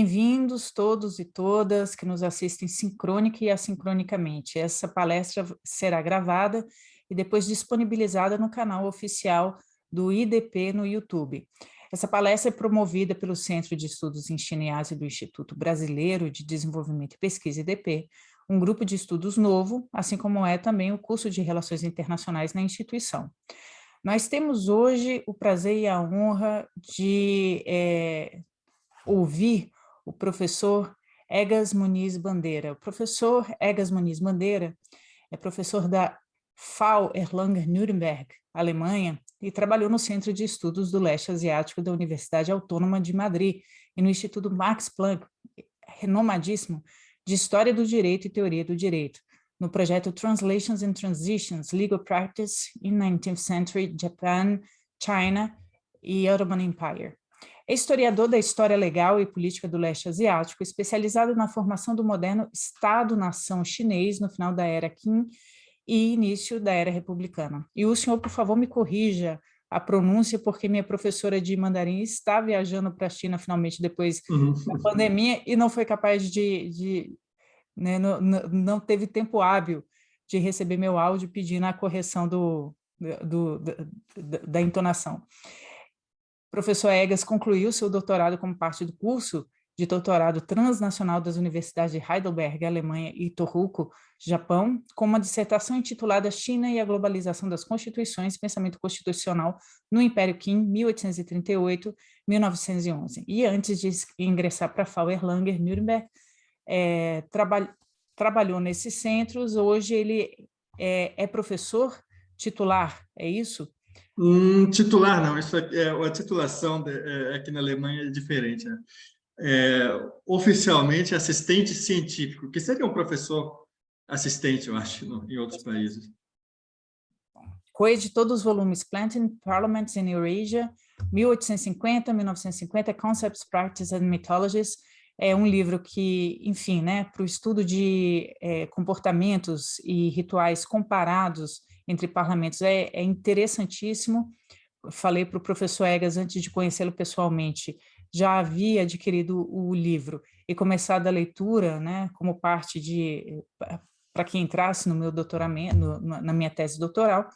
Bem-vindos todos e todas que nos assistem sincrônica e assincronicamente. Essa palestra será gravada e depois disponibilizada no canal oficial do IDP no YouTube. Essa palestra é promovida pelo Centro de Estudos em China e Ásia do Instituto Brasileiro de Desenvolvimento e Pesquisa IDP, um grupo de estudos novo, assim como é também o curso de Relações Internacionais na instituição. Nós temos hoje o prazer e a honra de ouvir o professor Egas Muniz Bandeira. O professor Egas Muniz Bandeira é professor da FAU Erlangen-Nuremberg, Alemanha, e trabalhou no Centro de Estudos do Leste Asiático da Universidade Autônoma de Madrid e no Instituto Max Planck, renomadíssimo, de História do Direito e Teoria do Direito, no projeto Translations and Transitions, Legal Practice in 19th Century Japan, China e Ottoman Empire. É historiador da história legal e política do leste asiático, especializado na formação do moderno Estado-nação chinês no final da era Qin e início da era republicana. E o senhor, por favor, me corrija a pronúncia, porque minha professora de mandarim está viajando para a China finalmente depois da pandemia e não foi capaz né, não teve tempo hábil de receber meu áudio pedindo a correção da entonação. O professor Egas concluiu seu doutorado como parte do curso de doutorado transnacional das universidades de Heidelberg, Alemanha, e Tohoku, Japão, com uma dissertação intitulada China e a Globalização das Constituições e Pensamento Constitucional no Império Qin, 1838-1911. E antes de ingressar para a FAU Erlangen-Nuremberg, trabalhou nesses centros. Hoje ele é professor titular, é isso? Titular não, isso a titulação aqui na Alemanha é diferente, né? Oficialmente assistente científico, que seria um professor assistente, eu acho, em outros países. Coeditor dos volumes Planting Parliaments in Eurasia, 1850-1950, Concepts, Practices and Mythologies. É um livro que, enfim, né, para o estudo de comportamentos e rituais comparados entre parlamentos é interessantíssimo. Falei para o professor Egas, antes de conhecê-lo pessoalmente, já havia adquirido o livro e começado a leitura, né, como parte para que entrasse no meu doutoramento, na minha tese doutoral,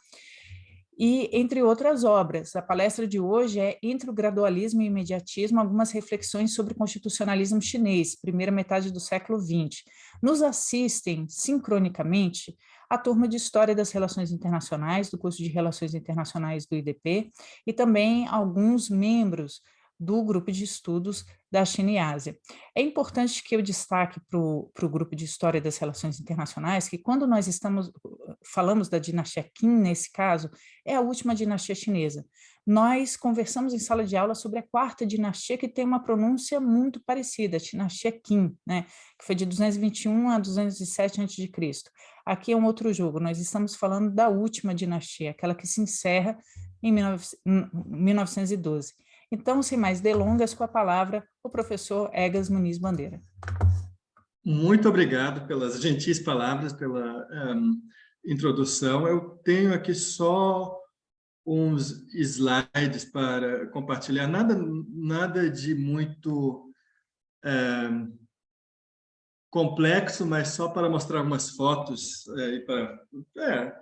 e entre outras obras. A palestra de hoje é Entre o Gradualismo e o Imediatismo, algumas reflexões sobre o constitucionalismo chinês, primeira metade do século XX. Nos assistem sincronicamente a turma de História das Relações Internacionais, do curso de Relações Internacionais do IDP, e também alguns membros do grupo de estudos da China e Ásia. É importante que eu destaque para o grupo de História das Relações Internacionais que quando nós falamos da dinastia Qin, nesse caso, é a última dinastia chinesa. Nós conversamos em sala de aula sobre a quarta dinastia, que tem uma pronúncia muito parecida, a dinastia Qin, né, que foi de 221 a 207 a.C. Aqui é um outro jogo, nós estamos falando da última dinastia, aquela que se encerra em 1912. Então, sem mais delongas, com a palavra, o professor Egas Muniz Bandeira. Muito obrigado pelas gentis palavras, pela introdução. Eu tenho aqui só uns slides para compartilhar, nada de muito complexo, mas só para mostrar algumas fotos e para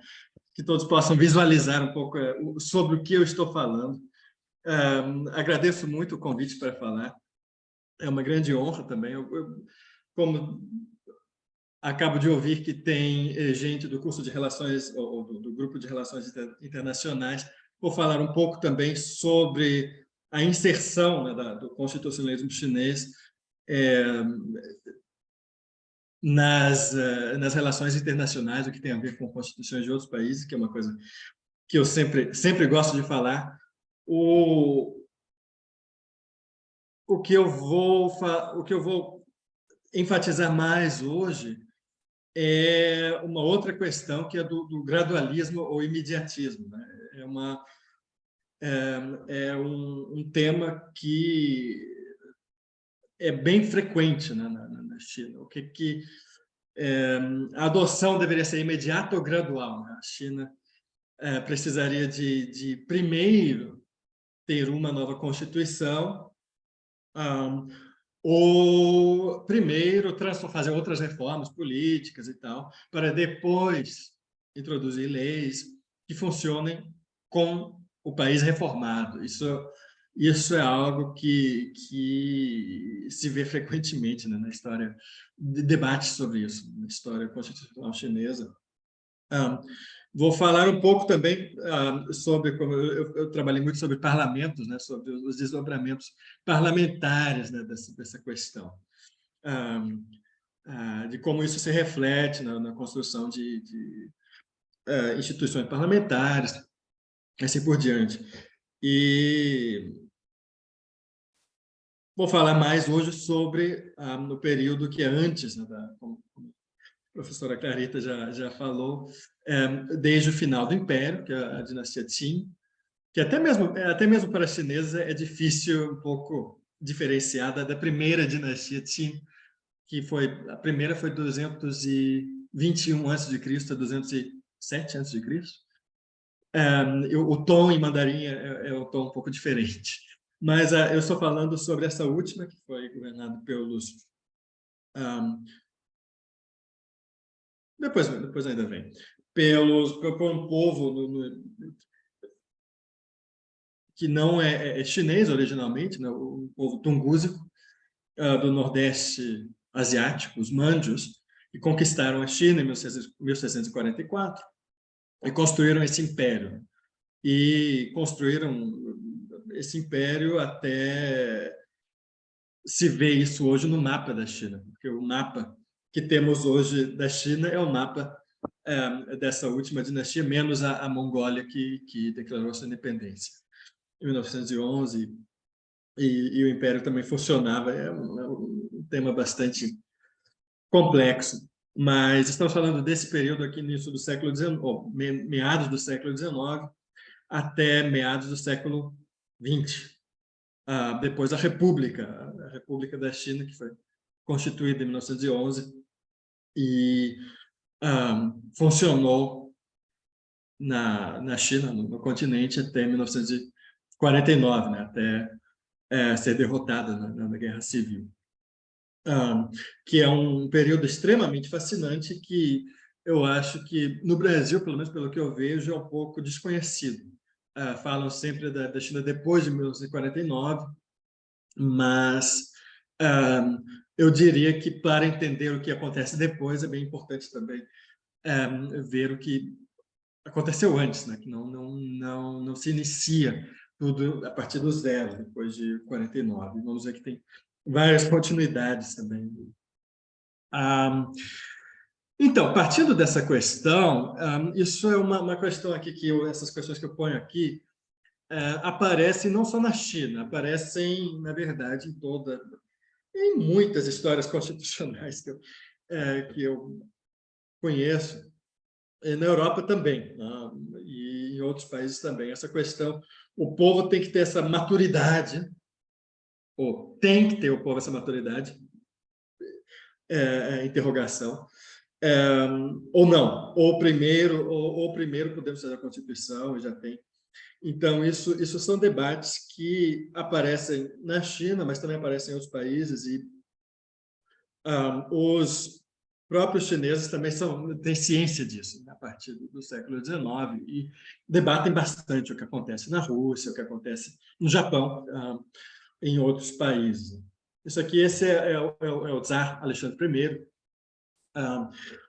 que todos possam visualizar um pouco sobre o que eu estou falando. Agradeço muito o convite para falar. É uma grande honra também. Como acabo de ouvir que tem gente do curso de Relações, ou do Grupo de Relações Internacionais, vou falar um pouco também sobre a inserção, né, do constitucionalismo chinês nas relações internacionais, o que tem a ver com constituições de outros países, que é uma coisa que eu sempre gosto de falar. O que eu vou enfatizar mais hoje é uma outra questão, que é do gradualismo ou imediatismo, né? É um tema que é bem frequente, né, na China. A adoção deveria ser imediata ou gradual, né? A China precisaria de primeiro ter uma nova Constituição, ou primeiro fazer outras reformas políticas e tal, para depois introduzir leis que funcionem com o país reformado. Isso é algo que se vê frequentemente, né, na história, de debates sobre isso, na história constitucional chinesa. Vou falar um pouco também sobre, como eu trabalhei muito sobre parlamentos, né, sobre os desdobramentos parlamentares, né, dessa questão, de como isso se reflete na construção de instituições parlamentares, assim por diante. E vou falar mais hoje sobre o período que é antes, né, como a professora Clarita já falou, desde o final do Império, que é a dinastia Qin, que até mesmo para os chineses é difícil um pouco diferenciada da primeira dinastia Qin, a primeira foi 221 a.C. a 207 a.C. O tom em mandarim é um tom um pouco diferente. Mas eu estou falando sobre essa última, que foi governada pelos... Depois ainda vem. Por um povo que não é chinês originalmente, né? O povo tungúsico, do Nordeste asiático, os Manjus, que conquistaram a China em 1644 e construíram esse império. E construíram esse império até se ver isso hoje no mapa da China, porque o mapa que temos hoje da China é o mapa dessa última dinastia, menos a Mongólia, que declarou sua independência em 1911, e o Império também funcionava. É um tema bastante complexo, mas estamos falando desse período aqui, início do século XIX, meados do século XIX, até meados do século XX. Depois a República da China, que foi constituída em 1911 e funcionou na China, no continente, até 1949, né, até ser derrotada na Guerra Civil. Que é um período extremamente fascinante que eu acho que, no Brasil, pelo menos pelo que eu vejo, é um pouco desconhecido. Falam sempre da China depois de 1949, mas eu diria que, para entender o que acontece depois, é bem importante também ver o que aconteceu antes, né? Que não se inicia tudo a partir do zero, depois de 49. Vamos ver que tem várias continuidades também. Então, partindo dessa questão, isso é uma questão aqui essas questões que eu ponho aqui aparecem não só na China, aparecem, na verdade, em muitas histórias constitucionais que eu conheço, e na Europa também, né? E em outros países também. Essa questão, o povo tem que ter essa maturidade, ou tem que ter o povo essa maturidade, interrogação, ou não, ou primeiro podemos fazer a Constituição, e já tem. Então, isso são debates que aparecem na China, mas também aparecem em outros países, e os próprios chineses também têm ciência disso, né, a partir do século XIX, e debatem bastante o que acontece na Rússia, o que acontece no Japão, em outros países. Isso aqui, esse é o Tsar Alexandre I,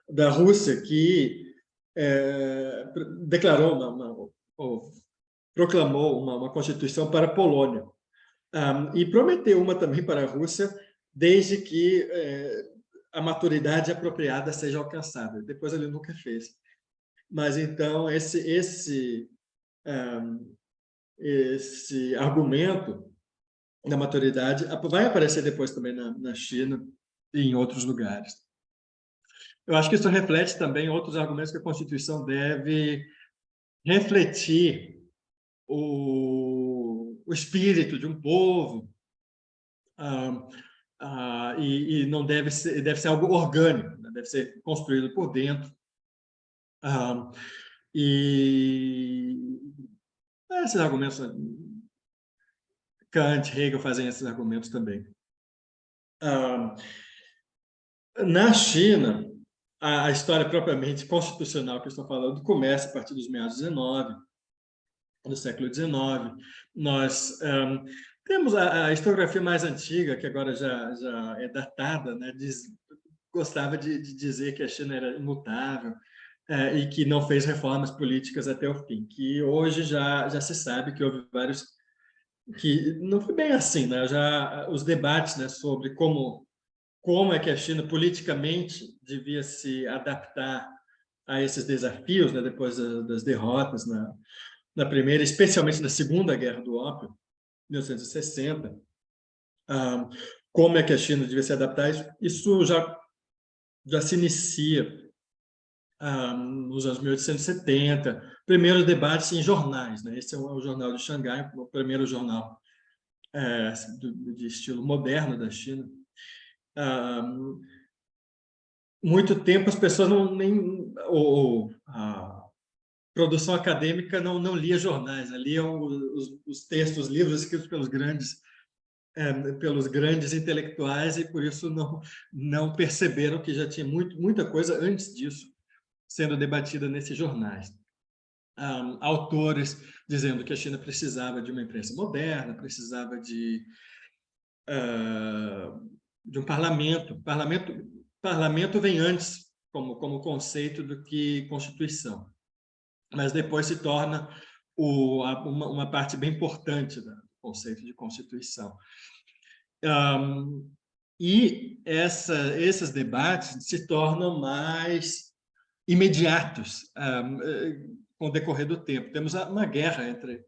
da Rússia, que declarou ou proclamou uma constituição para a Polônia, e prometeu uma também para a Rússia, desde que a maturidade apropriada seja alcançada. Depois ele nunca fez. Mas então esse argumento da maturidade vai aparecer depois também na China e em outros lugares. Eu acho que isso reflete também outros argumentos que a Constituição deve refletir o espírito de um povo, e não deve ser algo orgânico, né? Deve ser construído por dentro. E esses argumentos, Kant, Hegel fazem esses argumentos também. Ah, na China, a história propriamente constitucional que eu estou falando começa a partir dos meados do século XIX. Nós temos a historiografia mais antiga, que agora já é datada, né? Gostava de dizer que a China era imutável, e que não fez reformas políticas até o fim, que hoje já se sabe que houve vários, que não foi bem assim, né? Já os debates, né, sobre como é que a China politicamente devia se adaptar a esses desafios, né, depois das derrotas na primeira, especialmente na Segunda Guerra do Ópio, 1960, como é que a China devia se adaptar, isso já se inicia nos anos 1870, primeiros debates em jornais, né? Esse é o Jornal de Xangai, o primeiro jornal de estilo moderno da China. Muito tempo as pessoas a produção acadêmica não lia jornais, né? Liam os textos, os livros escritos pelos grandes intelectuais, e por isso não perceberam que já tinha muita coisa antes disso sendo debatida nesses jornais. Autores dizendo que a China precisava de uma imprensa moderna, precisava de um parlamento. Parlamento vem antes como conceito do que Constituição, mas depois se torna uma parte bem importante do conceito de Constituição. E esses debates se tornam mais imediatos com o decorrer do tempo. Temos uma guerra entre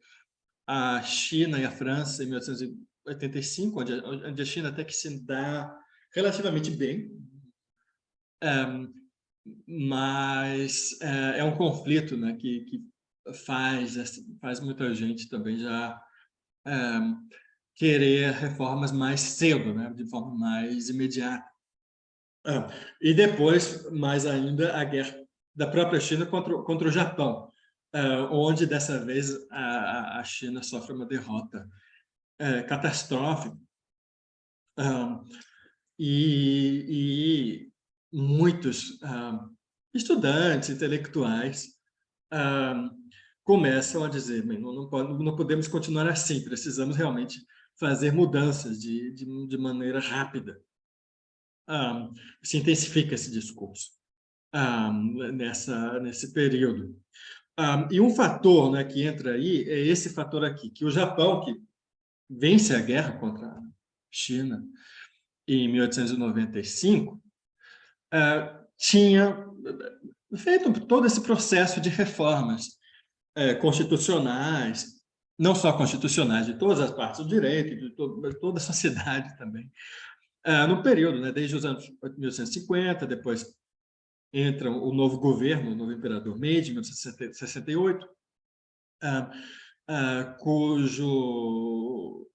a China e a França em 1885, onde a China até que se dá relativamente bem, mas é um conflito, né, que faz muita gente também já querer reformas mais cedo, né, de forma mais imediata. E depois, mais ainda, a guerra da própria China contra o Japão, onde, dessa vez, a China sofre uma derrota catastrófica. E muitos estudantes, intelectuais, começam a dizer: não podemos continuar assim, precisamos realmente fazer mudanças de maneira rápida. Se intensifica esse discurso nesse período. E um fator, né, que entra aí é esse fator aqui, que o Japão, que vence a guerra contra a China em 1895, tinha feito todo esse processo de reformas constitucionais, não só constitucionais, de todas as partes do direito, de toda a sociedade também, no período, né, desde os anos 1850, depois entra o novo governo, o novo imperador Meiji, em 1968, cujo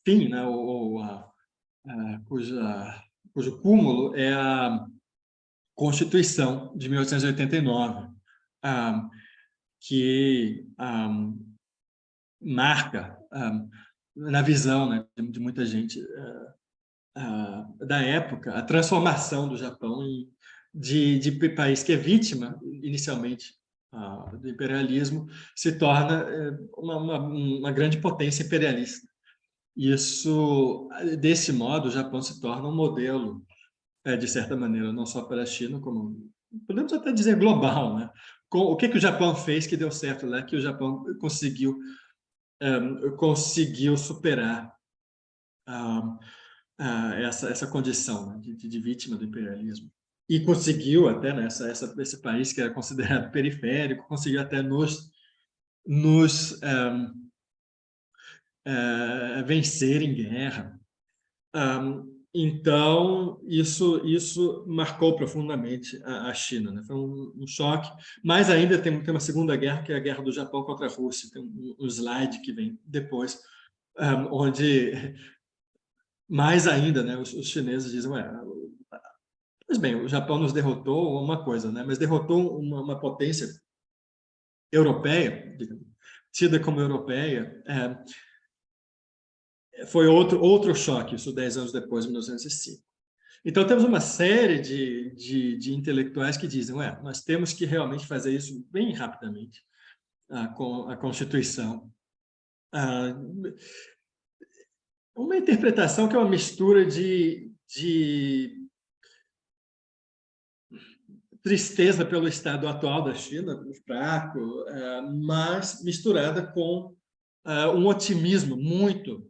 fim, né, cujo cúmulo é a Constituição de 1889, que marca, na visão, né, de muita gente da época, a transformação do Japão de país que é vítima, inicialmente, do imperialismo, se torna uma grande potência imperialista. Isso, desse modo, o Japão se torna um modelo, de certa maneira, não só para a China, como podemos até dizer global, né? O que o Japão fez que deu certo lá, que o Japão conseguiu superar essa condição, né, de vítima do imperialismo. E conseguiu até, né, esse país que era considerado periférico, conseguiu até nos vencer em guerra. Então, isso marcou profundamente a China, né? Foi um choque. Mas ainda tem uma segunda guerra, que é a guerra do Japão contra a Rússia. Tem um slide que vem depois, onde, mais ainda, né, os chineses dizem: pois bem, o Japão nos derrotou, uma coisa, né? Mas derrotou uma potência europeia, tida como europeia, foi outro choque, isso 10 anos depois, em 1905. Então, temos uma série de intelectuais que dizem, nós temos que realmente fazer isso bem rapidamente, com a Constituição. Uma interpretação que é uma mistura de tristeza pelo estado atual da China, fraco, mas misturada com um otimismo muito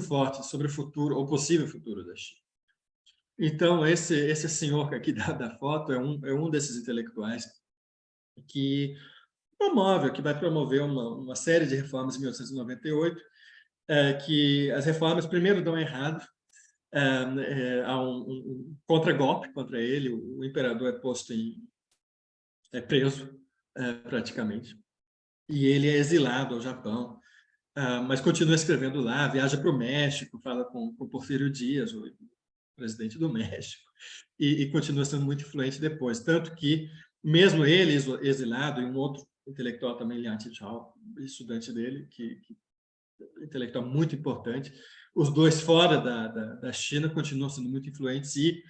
forte sobre o futuro, ou possível futuro da China. Então, esse senhor aqui da foto é um desses intelectuais que vai promover uma série de reformas em 1898, que as reformas primeiro dão errado, há um contragolpe contra ele, o imperador é preso, praticamente, e ele é exilado ao Japão, mas continua escrevendo lá, viaja para o México, fala com Porfírio Dias, o presidente do México, e continua sendo muito influente depois, tanto que, mesmo ele exilado, e um outro intelectual também, Liang Qichao, estudante dele, intelectual muito importante, os dois fora da China continuam sendo muito influentes e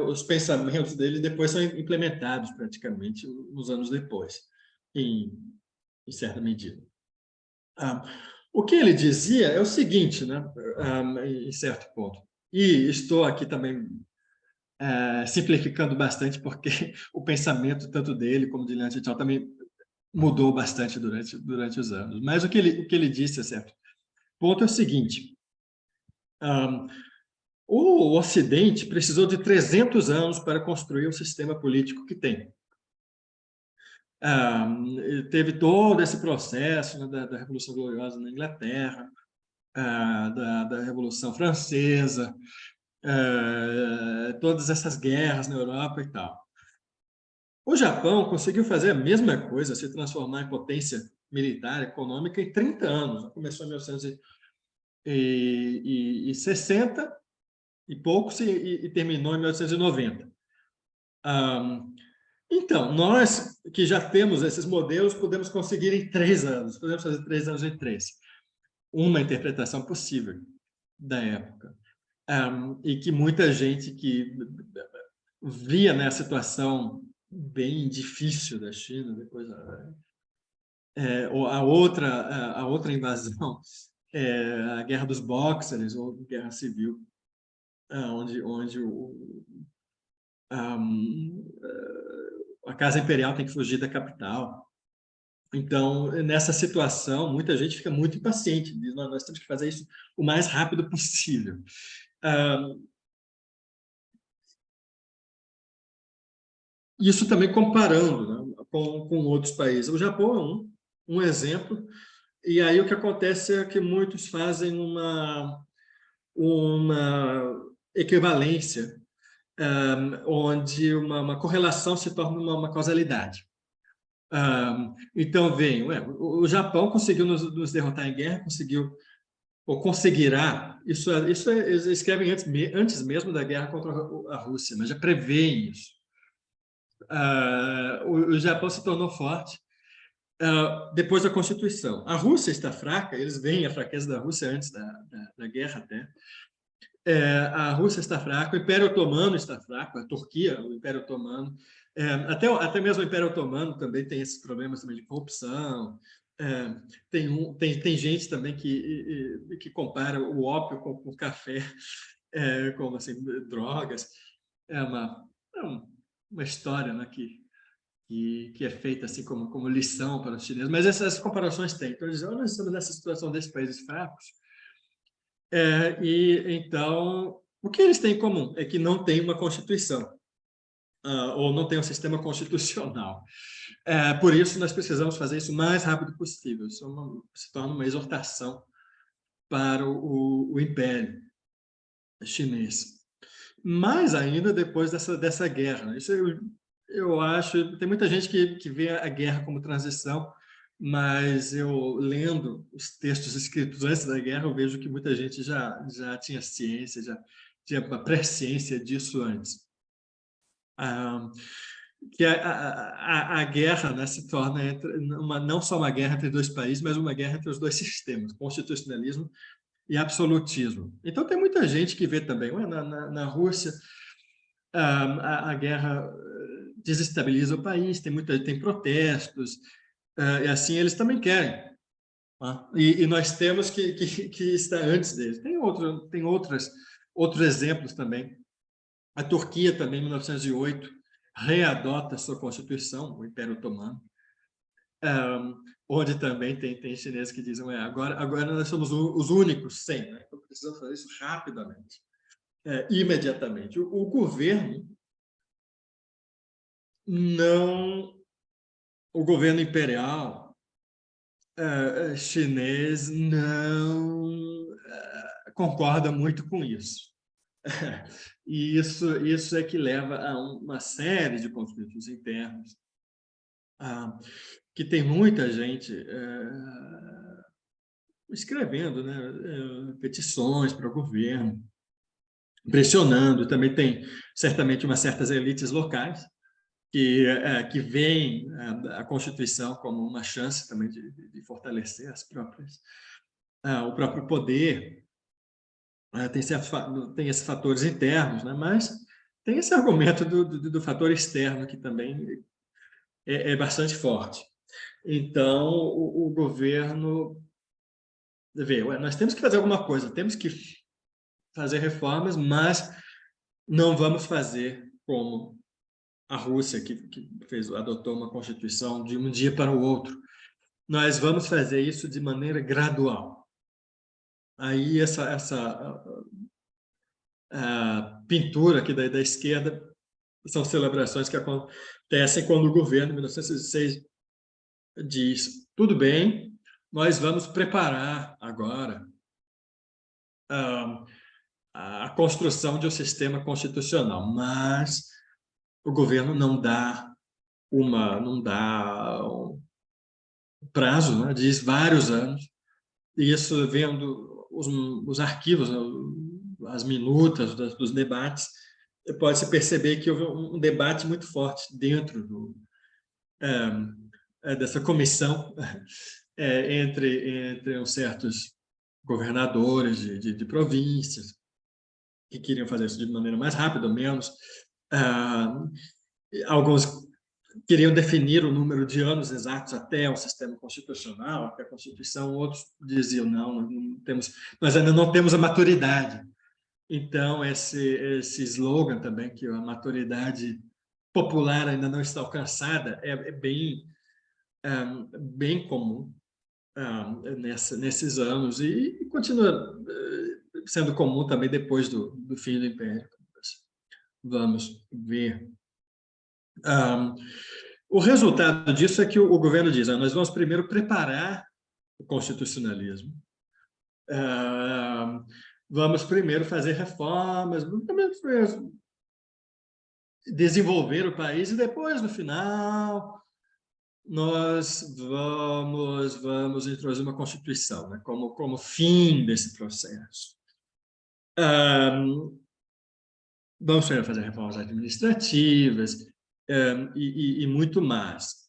os pensamentos dele depois são implementados praticamente uns anos depois, em certa medida. O que ele dizia é o seguinte, né, em certo ponto, e estou aqui também simplificando bastante, porque o pensamento tanto dele como de Liang Qichao também mudou bastante durante os anos. Mas o que ele disse, a certo ponto, é o seguinte: o Ocidente precisou de 300 anos para construir o sistema político que tem. Teve todo esse processo, né, da Revolução Gloriosa na Inglaterra, da Revolução Francesa, todas essas guerras na Europa e tal. O Japão conseguiu fazer a mesma coisa, se transformar em potência militar, econômica, em 30 anos. Começou em 1960 e poucos e terminou em 1890. Então, nós que já temos esses modelos, podemos conseguir em 3 anos, podemos fazer 3 anos em 3. Uma interpretação possível da época. E que muita gente que via, né, a situação bem difícil da China, depois a outra invasão, a Guerra dos Bóxeres, ou Guerra Civil, onde a Casa Imperial tem que fugir da capital. Então, nessa situação, muita gente fica muito impaciente, diz, nós temos que fazer isso o mais rápido possível. Isso também comparando, né, com outros países. O Japão é um exemplo, e aí o que acontece é que muitos fazem uma equivalência, onde uma correlação se torna uma causalidade. Então, o Japão conseguiu nos derrotar em guerra, ou conseguirá, eles escrevem antes mesmo da guerra contra a Rússia, mas já prevêem isso. O Japão se tornou forte depois da Constituição. A Rússia está fraca, eles veem a fraqueza da Rússia antes da guerra até. A Rússia está fraca, o Império Otomano está fraco, a Turquia, o Império Otomano, até mesmo o Império Otomano também tem esses problemas também de corrupção. Tem gente também que compara o ópio com o café, como assim, drogas. É uma história, né, que é feita assim como lição para os chineses, mas essas comparações têm. Então, nós estamos nessa situação desses países fracos, e então o que eles têm em comum é que não tem uma Constituição, ou não tem um sistema constitucional. Por isso, nós precisamos fazer isso o mais rápido possível. Isso se torna uma exortação para o Império Chinês. Mais ainda depois dessa guerra. Isso eu acho... Tem muita gente que vê a guerra como transição, mas eu, lendo os textos escritos antes da guerra, eu vejo que muita gente já tinha ciência, já tinha uma presciência disso antes. que a guerra, né, se torna não só uma guerra entre dois países, mas uma guerra entre os dois sistemas, constitucionalismo e absolutismo. Então, tem muita gente que vê também, na Rússia, a guerra desestabiliza o país, tem protestos, e assim eles também querem. E nós temos que estar antes deles. Tem outros exemplos também. A Turquia também, em 1908, readota sua Constituição, o Império Otomano, onde também tem chineses que dizem agora nós somos os únicos sem, né? Então precisamos fazer isso rapidamente, imediatamente. O governo o governo imperial chinês não concorda muito com isso. E isso é que leva a uma série de conflitos internos, que tem muita gente escrevendo, né, petições para o governo, pressionando. Também tem, certamente, umas certas elites locais que veem a Constituição como uma chance também de fortalecer o próprio poder. Tem esses fatores internos, né? Mas tem esse argumento do fator externo que também é bastante forte. Então, o governo vê, nós temos que fazer alguma coisa, temos que fazer reformas, mas não vamos fazer como a Rússia, que adotou uma constituição de um dia para o outro. Nós vamos fazer isso de maneira gradual. Aí a pintura aqui da esquerda são celebrações que acontecem quando o governo, em 1916, diz: tudo bem, nós vamos preparar agora a construção de um sistema constitucional, mas o governo não dá um prazo, né? Diz vários anos, e isso vendo os arquivos, né? As minutas dos debates, pode-se perceber que houve um debate muito forte dentro dessa comissão entre uns certos governadores de províncias que queriam fazer isso de maneira mais rápida ou menos. Alguns queriam definir o número de anos exatos até o sistema constitucional, até a Constituição. Outros diziam, nós ainda não temos a maturidade. Então, esse slogan também, que a maturidade popular ainda não está alcançada, é bem comum nesses anos, e continua sendo comum também depois do fim do Império. Vamos ver. O resultado disso é que o governo diz: nós vamos primeiro preparar o constitucionalismo, vamos primeiro fazer reformas, desenvolver o país, e depois, no final, nós vamos introduzir uma Constituição, né, como fim desse processo. Vamos fazer reformas administrativas e muito mais.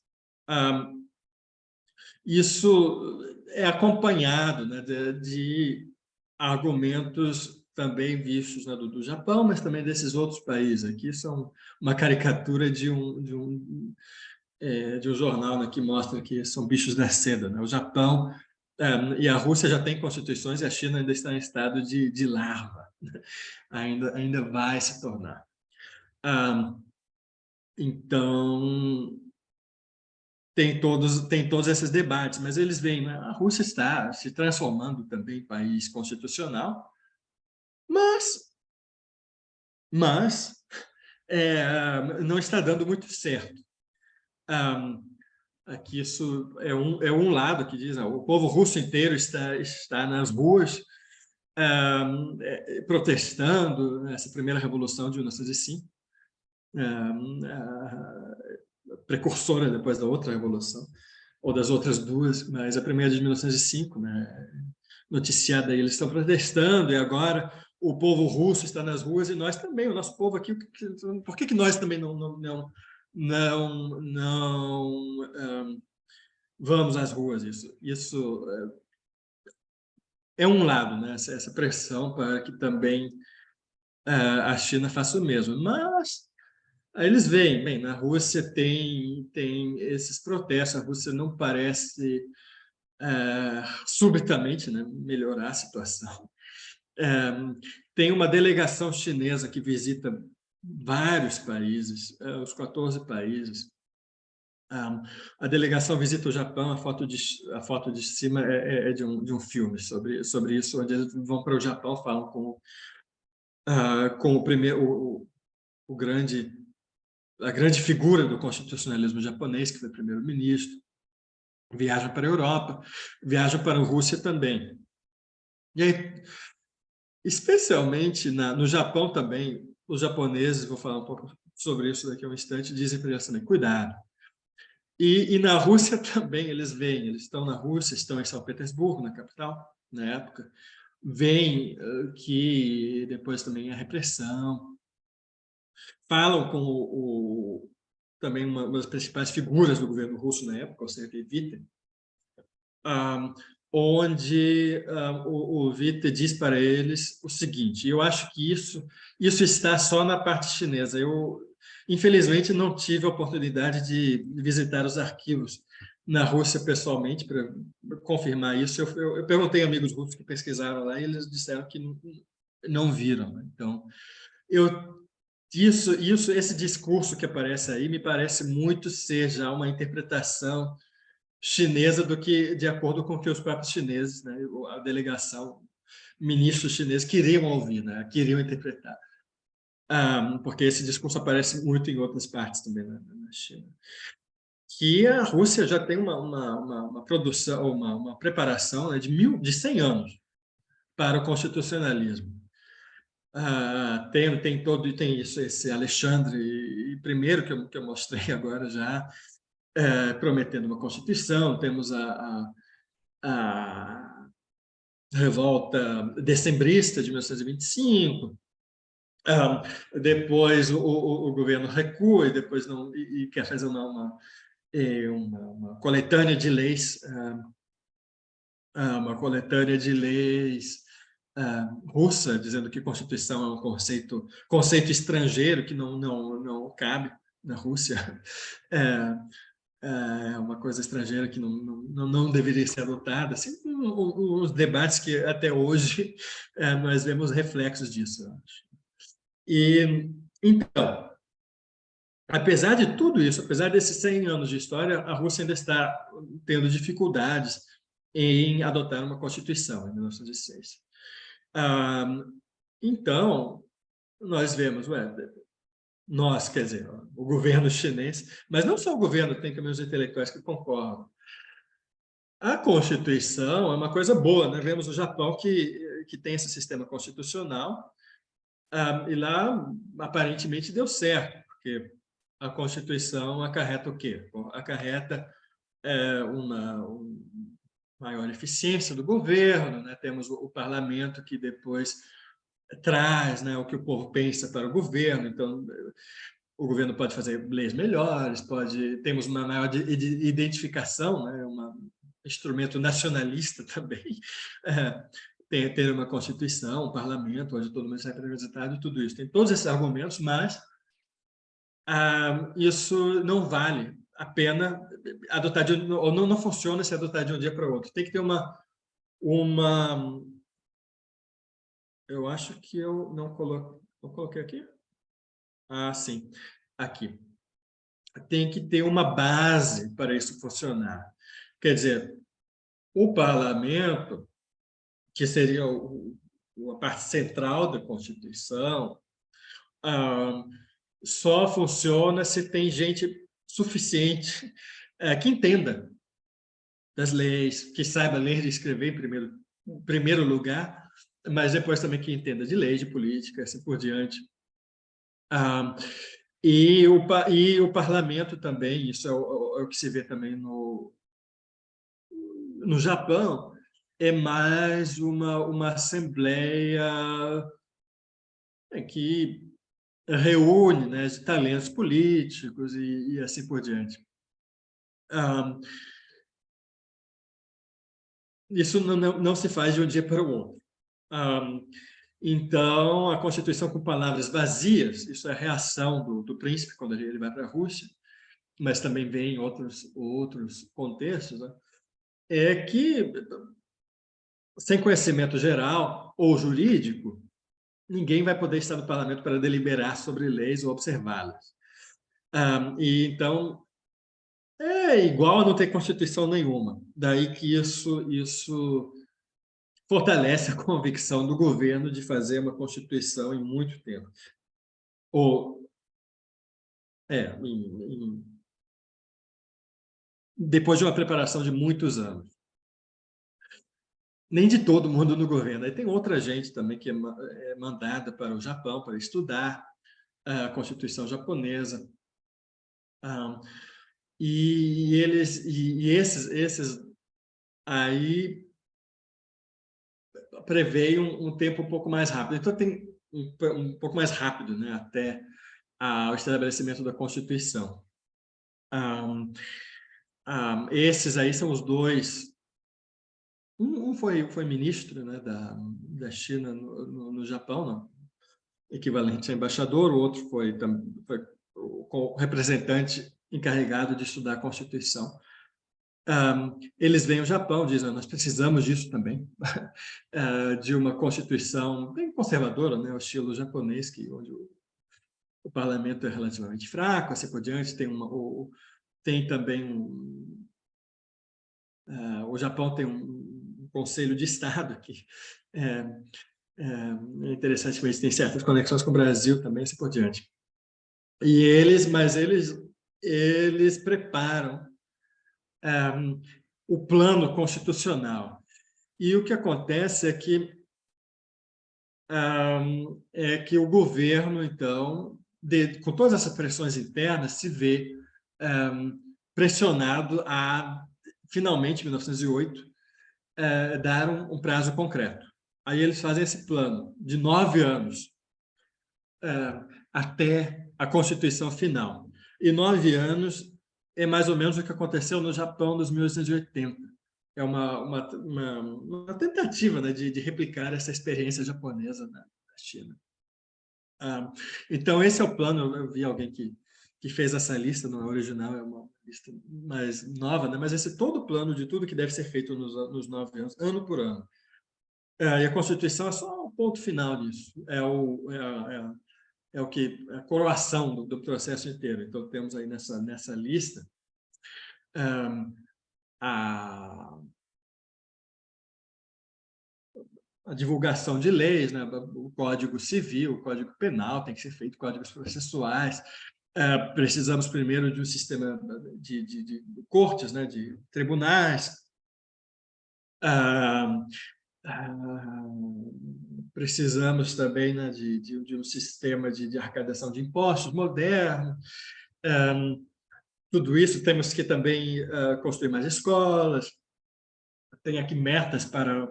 Isso é acompanhado, né, de argumentos também vistos, né, do Japão, mas também desses outros países. Aqui são uma caricatura de um jornal, né, que mostra que são bichos da seda, né? O Japão e a Rússia já têm constituições, e a China ainda está em estado de larva. Ainda vai se tornar. Então, tem todos esses debates, mas eles veem, né? A Rússia está se transformando também em país constitucional, mas não está dando muito certo. Aqui isso é um lado que diz: o povo russo inteiro está nas ruas protestando nessa primeira revolução de 1905, precursora depois da outra revolução, ou das outras duas, mas a primeira de 1905, né, noticiada aí, eles estão protestando, e agora o povo russo está nas ruas, e nós também, o nosso povo aqui, por que nós também não não vamos às ruas. Isso é um lado, né? Essa pressão para que também a China faça o mesmo. Mas aí eles veem, bem, na Rússia tem esses protestos, a Rússia não parece subitamente, né, melhorar a situação. Tem uma delegação chinesa que visita vários países, os 14 países. A delegação visita o Japão, a foto de cima é de um filme sobre isso, onde eles vão para o Japão, falam com o primeiro, a grande figura do constitucionalismo japonês, que foi primeiro-ministro, viajam para a Europa, viajam para a Rússia também. E aí, especialmente no Japão também, os japoneses, vou falar um pouco sobre isso daqui a um instante, dizem para eles também, cuidado. E na Rússia também eles veem, eles estão na Rússia, estão em São Petersburgo, na capital, na época, veem que depois também a repressão, falam com também uma das principais figuras do governo russo na época, o Sergei Vitin, onde o Vitin diz para eles o seguinte, eu acho que isso está só na parte chinesa. Eu, infelizmente, não tive a oportunidade de visitar os arquivos na Rússia pessoalmente para confirmar isso. Eu perguntei a amigos russos que pesquisaram lá e eles disseram que não viram, né? Então, esse discurso que aparece aí me parece muito ser já uma interpretação chinesa do que de acordo com o que os próprios chineses, né, a delegação, ministros chineses queriam ouvir, né, queriam interpretar. Porque esse discurso aparece muito em outras partes também na China. Que a Rússia já tem uma produção, uma preparação, né, de 100 anos para o constitucionalismo. Tem isso, esse Alexandre I, que eu mostrei agora já, prometendo uma constituição, temos a revolta decembrista de 1925, depois o governo recua e depois não e quer fazer uma coletânea de leis, russa, dizendo que Constituição é um conceito estrangeiro que não cabe na Rússia. Uma coisa estrangeira que não deveria ser adotada. Assim, os debates que até hoje nós vemos reflexos disso, eu acho. E, então, apesar de tudo isso, apesar desses 100 anos de história, a Rússia ainda está tendo dificuldades em adotar uma Constituição, em 1906. Então, nós vemos, quer dizer, o governo chinês, mas não só o governo, tem também os intelectuais que concordam. A Constituição é uma coisa boa, né? Vemos o Japão que tem esse sistema constitucional, e lá aparentemente deu certo, porque a Constituição acarreta o quê? Acarreta uma maior eficiência do governo, né? Temos o parlamento que depois traz, né, o que o povo pensa para o governo, então o governo pode fazer leis melhores, temos uma maior identificação, né, um instrumento nacionalista também, ter uma Constituição, um parlamento, onde todo mundo está representado e tudo isso. Tem todos esses argumentos, mas isso não vale a pena adotar ou não funciona se adotar de um dia para o outro. Tem que ter eu acho que eu não coloquei aqui. Sim, aqui. Tem que ter uma base para isso funcionar. Quer dizer, o parlamento, que seria a parte central da Constituição, só funciona se tem gente suficiente que entenda das leis, que saiba ler e escrever em primeiro lugar, mas depois também que entenda de lei, de política, assim por diante. E o parlamento também, isso é o que se vê também no Japão, é mais uma assembleia que reúne, né, de talentos políticos e assim por diante. Isso não se faz de um dia para o outro. Então, a Constituição com palavras vazias, isso é a reação do príncipe quando ele vai para a Rússia, mas também vem em outros contextos, né? É que, sem conhecimento geral ou jurídico, ninguém vai poder estar no parlamento para deliberar sobre leis ou observá-las. E então, é igual a não ter Constituição nenhuma. Daí que isso fortalece a convicção do governo de fazer uma Constituição em muito tempo. Depois de uma preparação de muitos anos. Nem de todo mundo no governo. Aí tem outra gente também que é mandada para o Japão para estudar a Constituição japonesa. Esses aí preveem um tempo um pouco mais rápido. Então, tem um pouco mais rápido, né, até o estabelecimento da Constituição. Esses aí são os dois. Um foi ministro, né, da China no Japão, não? Equivalente a embaixador, o outro foi o representante encarregado de estudar a Constituição. Eles vêm ao Japão, dizem, nós precisamos disso também, de uma Constituição bem conservadora, né, ao estilo japonês, onde o parlamento é relativamente fraco, assim por diante, tem também o Japão tem um conselho de Estado que é interessante, mas tem certas conexões com o Brasil também, assim por diante. Mas eles preparam o plano constitucional. E o que acontece é que o governo, então, com todas essas pressões internas, se vê pressionado a, finalmente, em 1908, dar um prazo concreto. Aí eles fazem esse plano de 9 anos até a Constituição final. E 9 anos é mais ou menos o que aconteceu no Japão nos 1880. É uma tentativa, né, de replicar essa experiência japonesa na China. Então, esse é o plano. Eu vi alguém que fez essa lista, não é original, é uma lista mais nova, né? Mas esse todo o plano de tudo que deve ser feito nos 9 anos, ano por ano. E a Constituição é só o ponto final disso. É a coroação do processo inteiro. Então, temos aí nessa lista a divulgação de leis, né? O Código Civil, o Código Penal tem que ser feito, códigos processuais. Precisamos primeiro de um sistema de cortes, né? De tribunais. Precisamos também, né, de um sistema de arrecadação de impostos moderno. Tudo isso temos que também construir mais escolas. Tem aqui metas para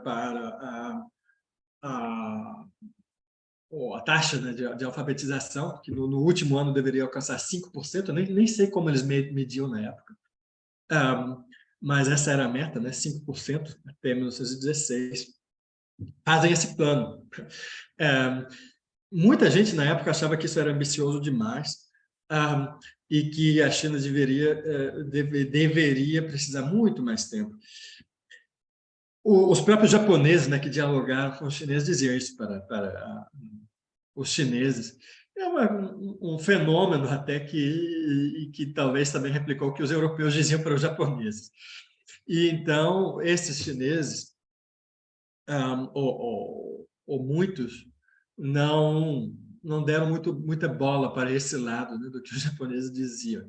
a taxa, né, de alfabetização, que no último ano deveria alcançar 5%, nem sei como eles mediam na época. Mas essa era a meta, né, 5% até 1916. Fazem esse plano. Muita gente na época achava que isso era ambicioso demais e que a China deveria precisar muito mais tempo. Os próprios japoneses, né, que dialogaram com os chineses, diziam isso para os chineses. É um fenômeno até que talvez também replicou o que os europeus diziam para os japoneses. E então, esses chineses, ou muitos, não deram muita bola para esse lado, né, do que os japoneses diziam.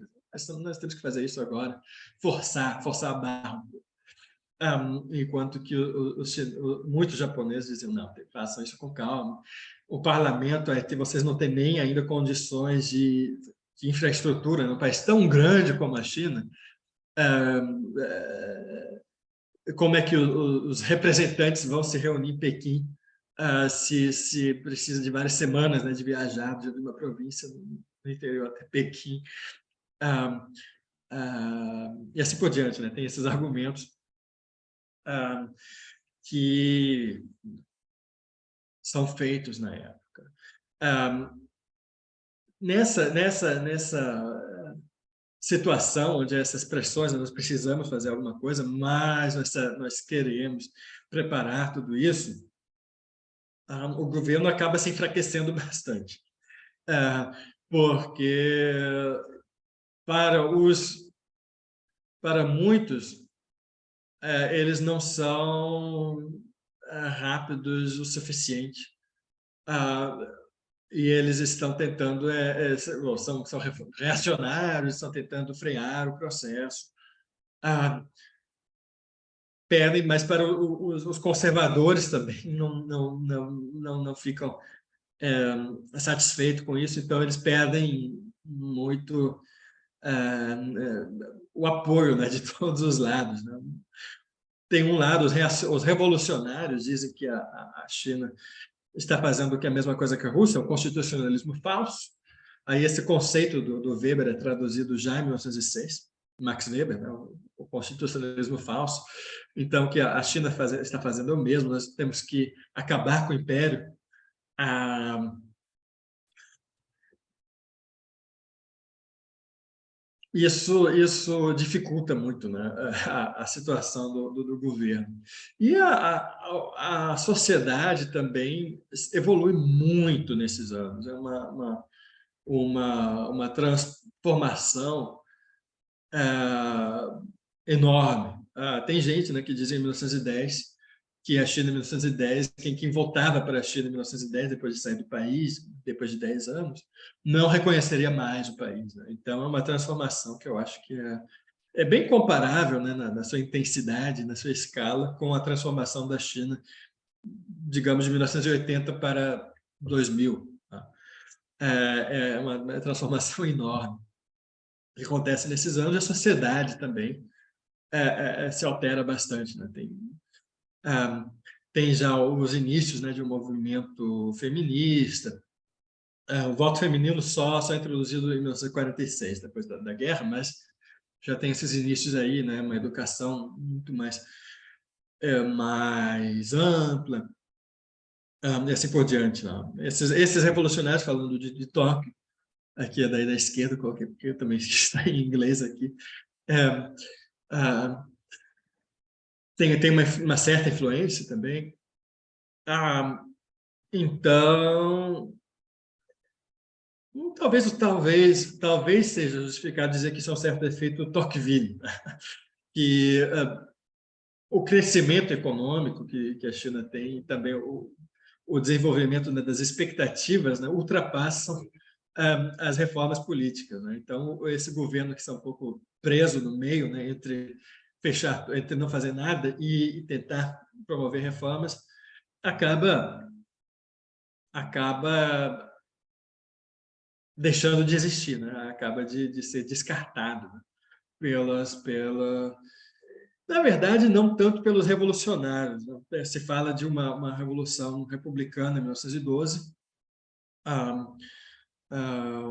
Nós temos que fazer isso agora, forçar a barra. Enquanto que muitos japoneses diziam, não, façam isso com calma. O parlamento, vocês não têm nem ainda condições de infraestrutura num país tão grande como a China. Como é que os representantes vão se reunir em Pequim se precisa de várias semanas, né, de viajar de uma província no interior até Pequim, e assim por diante, né? Tem esses argumentos que são feitos na época. Nessa situação onde essas pressões, nós precisamos fazer alguma coisa, mas nós queremos preparar tudo isso, o governo acaba se enfraquecendo bastante, porque para muitos eles não são rápidos o suficiente, e eles estão tentando, são reacionários, estão tentando frear o processo. Pedem, mas para os conservadores também não ficam satisfeitos com isso, então eles pedem muito o apoio, né, de todos os lados, né? Tem um lado, os revolucionários dizem que a China está fazendo o que é a mesma coisa que a Rússia, o constitucionalismo falso. Aí esse conceito do Weber é traduzido já em 1906, Max Weber, né, o constitucionalismo falso. Então, que a China está fazendo o mesmo, nós temos que acabar com o império. Isso dificulta muito, né, a situação do governo. E a sociedade também evolui muito nesses anos. É uma transformação enorme. Tem gente, né, que diz em 1910 que a China em 1910, quem voltava para a China em 1910, depois de sair do país, depois de 10 anos, não reconheceria mais o país, né? Então, é uma transformação que eu acho que é bem comparável, né, na sua intensidade, na sua escala, com a transformação da China, digamos, de 1980 para 2000. Tá? É uma transformação enorme que acontece nesses anos, e a sociedade também se altera bastante, né? Tem já os inícios, né, de um movimento feminista. O voto feminino só é introduzido em 1946, depois da guerra, mas já tem esses inícios aí, né, uma educação muito mais ampla, e assim por diante. Não. Esses revolucionários, falando de Tóquio, aqui é daí da esquerda, porque eu também está em inglês aqui, tem uma certa influência também. Então, talvez seja justificado dizer que isso é um certo efeito Tocqueville, que o crescimento econômico que a China tem, e também o desenvolvimento, né, das expectativas, né, ultrapassam as reformas políticas, né? Então, esse governo que está um pouco preso no meio, né, entre não fazer nada e tentar promover reformas, acaba deixando de existir, né? Acaba de ser descartado, né? Na verdade, não tanto pelos revolucionários, né? Se fala de uma revolução republicana em 1912,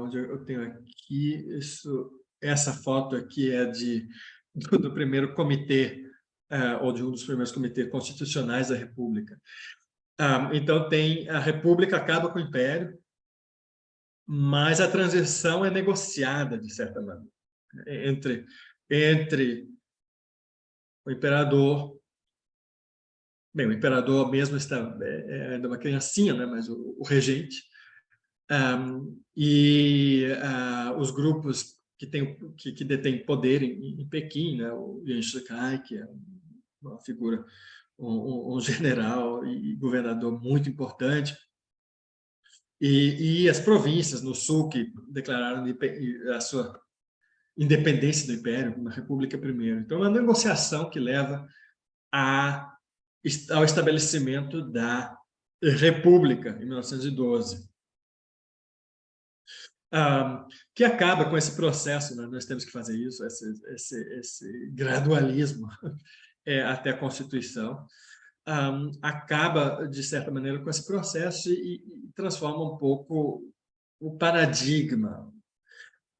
onde eu tenho aqui essa foto aqui é do primeiro comitê, ou de um dos primeiros comitês constitucionais da República. Então, a República acaba com o Império, mas a transição é negociada, de certa maneira, entre o imperador. Bem, o imperador mesmo é ainda uma criancinha, né? Mas o regente, e os grupos que detêm poder em Pequim, né? O Yuan Shikai, que é uma figura, um general e governador muito importante, e as províncias no sul que declararam a sua independência do Império, uma república primeiro. Então, é uma negociação que leva ao estabelecimento da República, em 1912, que acaba com esse processo, né? Nós temos que fazer isso, esse gradualismo até a Constituição. acaba, de certa maneira, com esse processo e transforma um pouco o paradigma.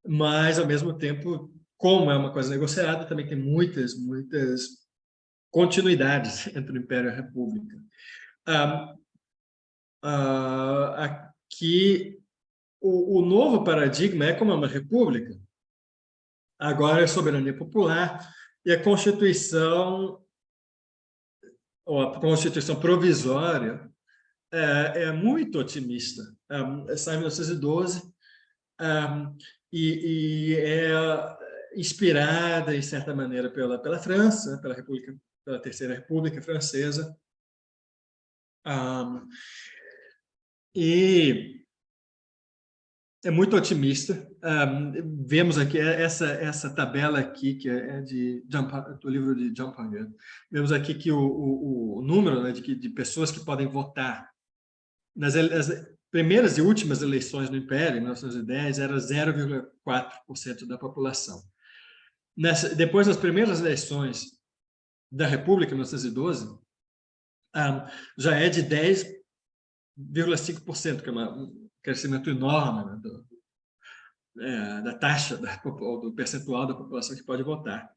Mas, ao mesmo tempo, como é uma coisa negociada, também tem muitas continuidades entre o Império e a República. Aqui, o novo paradigma é como é uma república, agora é soberania popular, e a Constituição, ou a Constituição provisória, é muito otimista. Sai em 1912 e é inspirada, em certa maneira, pela França, pela Terceira República Francesa. E é muito otimista. Vemos aqui essa tabela aqui, que é do livro de John Pangan. Vemos aqui que o número, né, de pessoas que podem votar nas primeiras e últimas eleições no Império, em 1910, era 0,4% da população. Depois das primeiras eleições da República, em 1912, já é de 10,5%, que é um crescimento enorme, né, da taxa, do percentual da população que pode votar.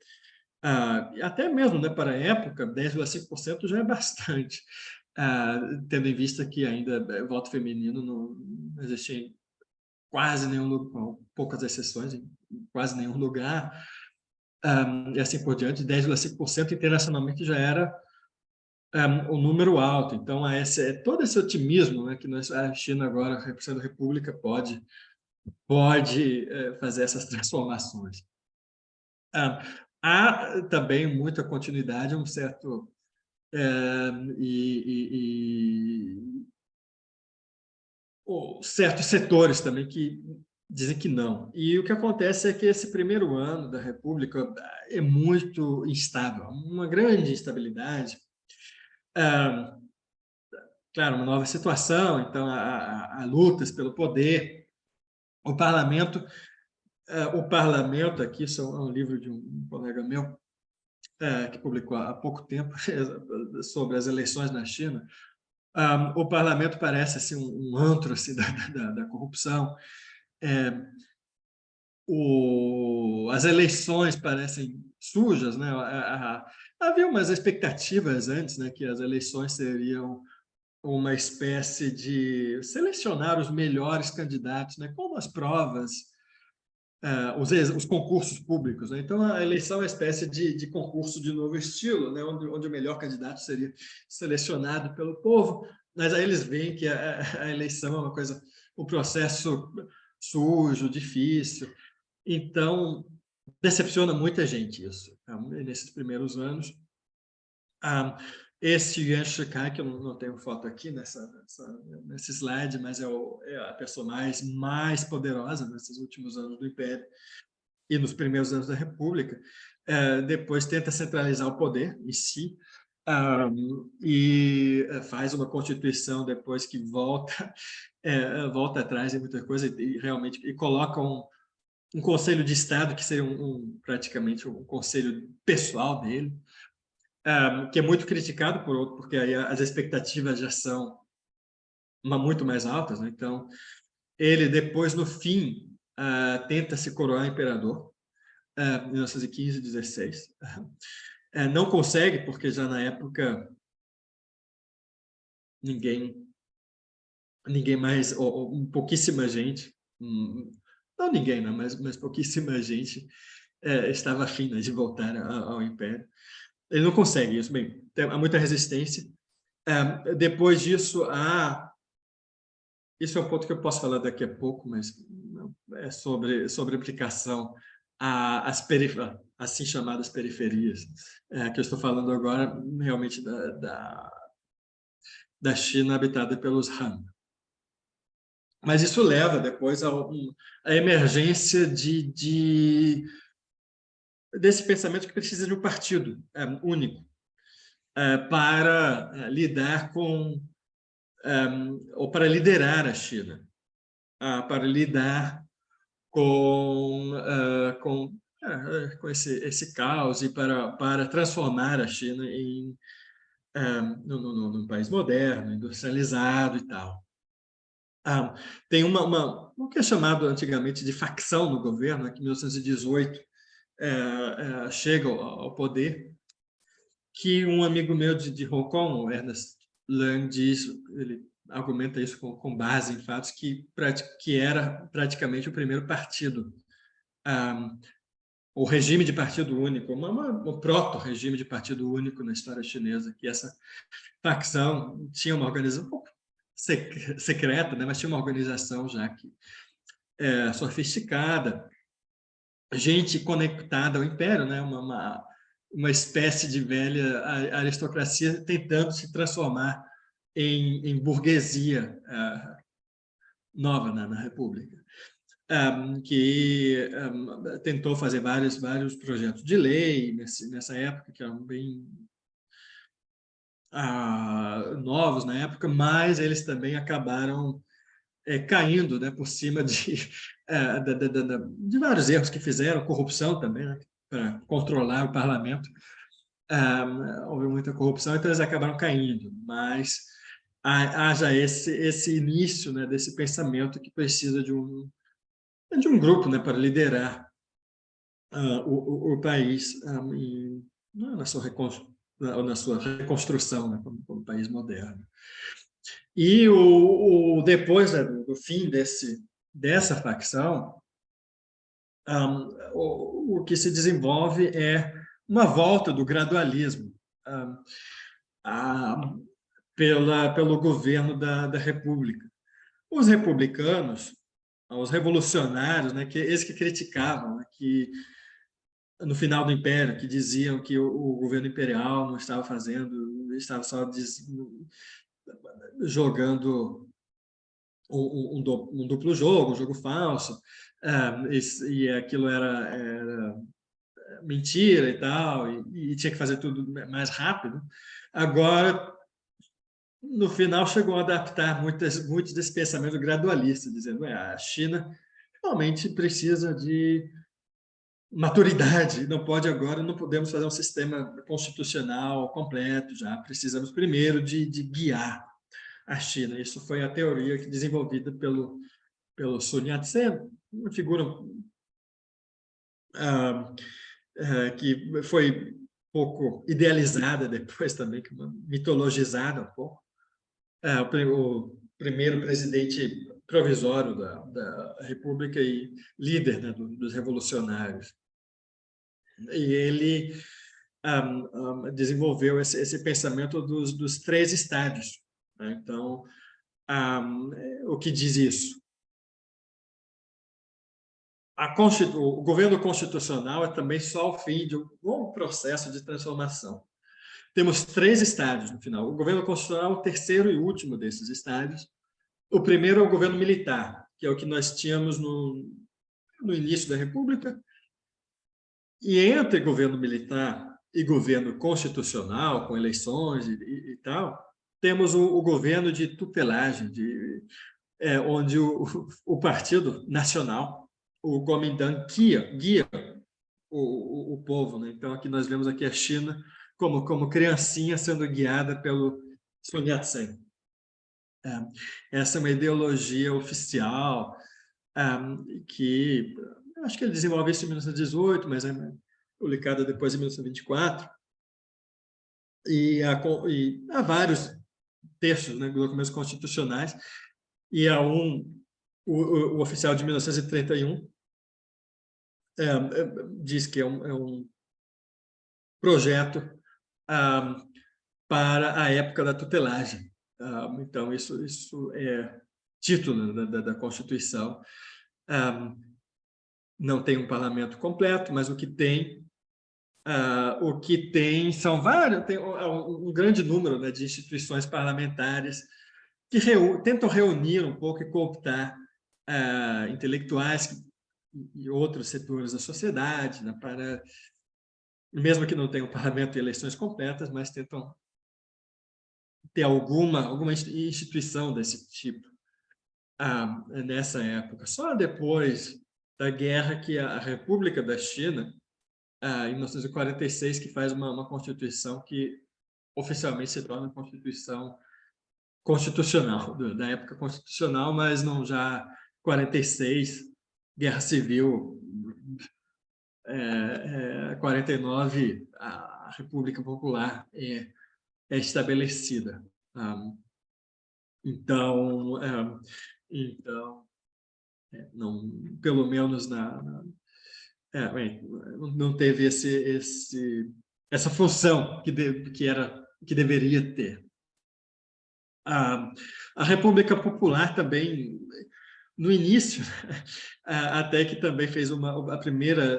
Até mesmo, né, para a época, 10,5% já é bastante, tendo em vista que ainda voto feminino não existe em quase nenhum lugar, com poucas exceções, em quase nenhum lugar, e assim por diante. 10,5% internacionalmente já era um número alto. Então, todo esse otimismo, né, que a China agora, representando a República, pode fazer essas transformações. Há também muita continuidade, um certo certos setores também que dizem que não. E o que acontece é que esse primeiro ano da República é muito instável, uma grande instabilidade. Claro, uma nova situação, então há lutas pelo poder. O parlamento aqui, isso é um livro de um colega meu, que publicou há pouco tempo sobre as eleições na China. O parlamento parece assim, um antro assim, da corrupção. As eleições parecem sujas, né? Havia umas expectativas antes, né, que as eleições seriam uma espécie de selecionar os melhores candidatos, né, como as provas, os concursos públicos, né? Então, a eleição é uma espécie de concurso de novo estilo, né, onde o melhor candidato seria selecionado pelo povo, mas aí eles veem que a eleição é uma coisa, um processo sujo, difícil. Então, decepciona muita gente isso, nesses primeiros anos. Esse Yuan Shikai, que eu não tenho foto aqui nesse slide, mas é a pessoa mais poderosa nesses últimos anos do Império e nos primeiros anos da República. Depois tenta centralizar o poder em si, e faz uma constituição depois que volta atrás em muita coisa e realmente coloca um conselho de Estado que seria praticamente um conselho pessoal dele, que é muito criticado por outro, porque aí as expectativas já são muito mais altas, né? Então, ele depois, no fim, tenta se coroar imperador, em 1915, 16. Não consegue, porque já na época ninguém mais, ou pouquíssima gente, não ninguém, não, mas pouquíssima gente estava afim, né, de voltar ao Império. Ele não consegue isso. Bem, há muita resistência. Depois disso, isso é um ponto que eu posso falar daqui a pouco, mas é sobre aplicação às assim chamadas periferias, que eu estou falando agora realmente da China habitada pelos Han. Mas isso leva depois à emergência desse pensamento que precisa de um partido único para lidar ou para liderar a China, para lidar com esse caos e para transformar a China num país moderno, industrializado e tal. Tem o que é chamado antigamente de facção no governo, que em 1918 chega ao poder, que um amigo meu de Hong Kong, o Ernest Lang, diz, ele argumenta isso com base em fatos, que era praticamente o primeiro partido, o regime de partido único, um proto-regime de partido único na história chinesa, que essa facção tinha uma organização um pouco secreta, né, mas tinha uma organização já que sofisticada, gente conectada ao império, né, uma espécie de velha aristocracia tentando se transformar em burguesia nova na República, que tentou fazer vários projetos de lei nessa época, que eram bem novos na época, mas eles também acabaram caindo, né, por cima de vários erros que fizeram, corrupção também, né, para controlar o parlamento. Houve muita corrupção, então eles acabaram caindo, mas haja esse início, né, desse pensamento que precisa de um grupo, né, para liderar o país na sua reconstrução, né, como país moderno. E depois, né, do fim dessa facção, o que se desenvolve é uma volta do gradualismo pelo governo da República. Os republicanos, os revolucionários, né, eles que criticavam, né, que no final do Império, que diziam que o governo imperial não estava fazendo, estava só jogando um duplo jogo, um jogo falso, e aquilo era mentira e tal, e tinha que fazer tudo mais rápido. Agora, no final, chegou a adaptar muitos desse pensamento gradualista, dizendo que a China realmente precisa de maturidade, não podemos fazer um sistema constitucional completo, já precisamos primeiro de guiar a China. Isso foi a teoria desenvolvida pelo Sun Yat-sen, uma figura que foi um pouco idealizada depois também, mitologizada um pouco. O primeiro presidente provisório da República e líder, né, dos revolucionários. E ele desenvolveu esse pensamento dos 3 estádios. Né? Então, o que diz isso? O governo constitucional é também só o fim de um longo processo de transformação. Temos 3 estádios no final. O governo constitucional é o terceiro e último desses estádios. O primeiro é o governo militar, que é o que nós tínhamos no início da República. E entre governo militar e governo constitucional, com eleições e tal, temos o governo de tutelagem, onde o Partido Nacional, o Kuomintang, guia o povo. Né? Então, aqui nós vemos aqui a China como criancinha sendo guiada pelo Sun Yat-sen. Essa é uma ideologia oficial que acho que ele desenvolveu isso em 1918, mas é publicada depois em 1924. E há vários textos, né, documentos constitucionais, e há o oficial de 1931 diz que é um projeto para a época da tutelagem. Então, isso é título da Constituição. Não tem um parlamento completo, mas o que tem são vários, tem um grande número, né, de instituições parlamentares que tentam reunir um pouco e cooptar intelectuais e outros setores da sociedade, né, mesmo que não tenham parlamento e eleições completas, mas tentam ter alguma instituição desse tipo nessa época. Só depois da guerra que a República da China, em 1946, que faz uma constituição que oficialmente se torna Constituição constitucional, da época constitucional, mas não já 46, Guerra Civil, 49, a República Popular é estabelecida. Então, não, pelo menos não teve essa função que deveria ter. A República Popular também, no início, até que também fez a primeira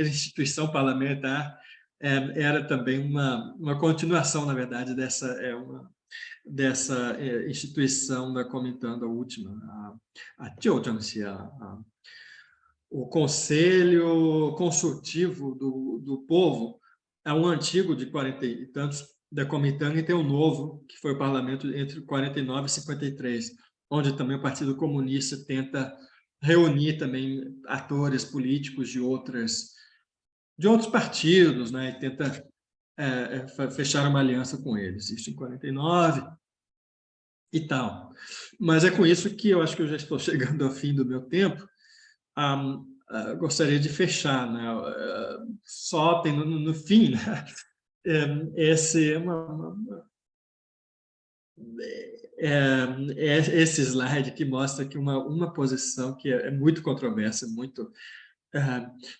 instituição parlamentar, era também uma continuação, na verdade, dessa instituição da Kuomintang, a última, a Jiuzhangxi, o Conselho Consultivo do Povo. É um antigo de 40 e tantos da Kuomintang, e tem um novo, que foi o parlamento entre 49 e 53, onde também o Partido Comunista tenta reunir também atores políticos de outros partidos, né, e tenta fechar uma aliança com eles. Isso em 49 e tal. Mas é com isso que eu acho que eu já estou chegando ao fim do meu tempo. Gostaria de fechar, né? Só tem no fim, né? Esse slide que mostra que uma posição que é muito controversa,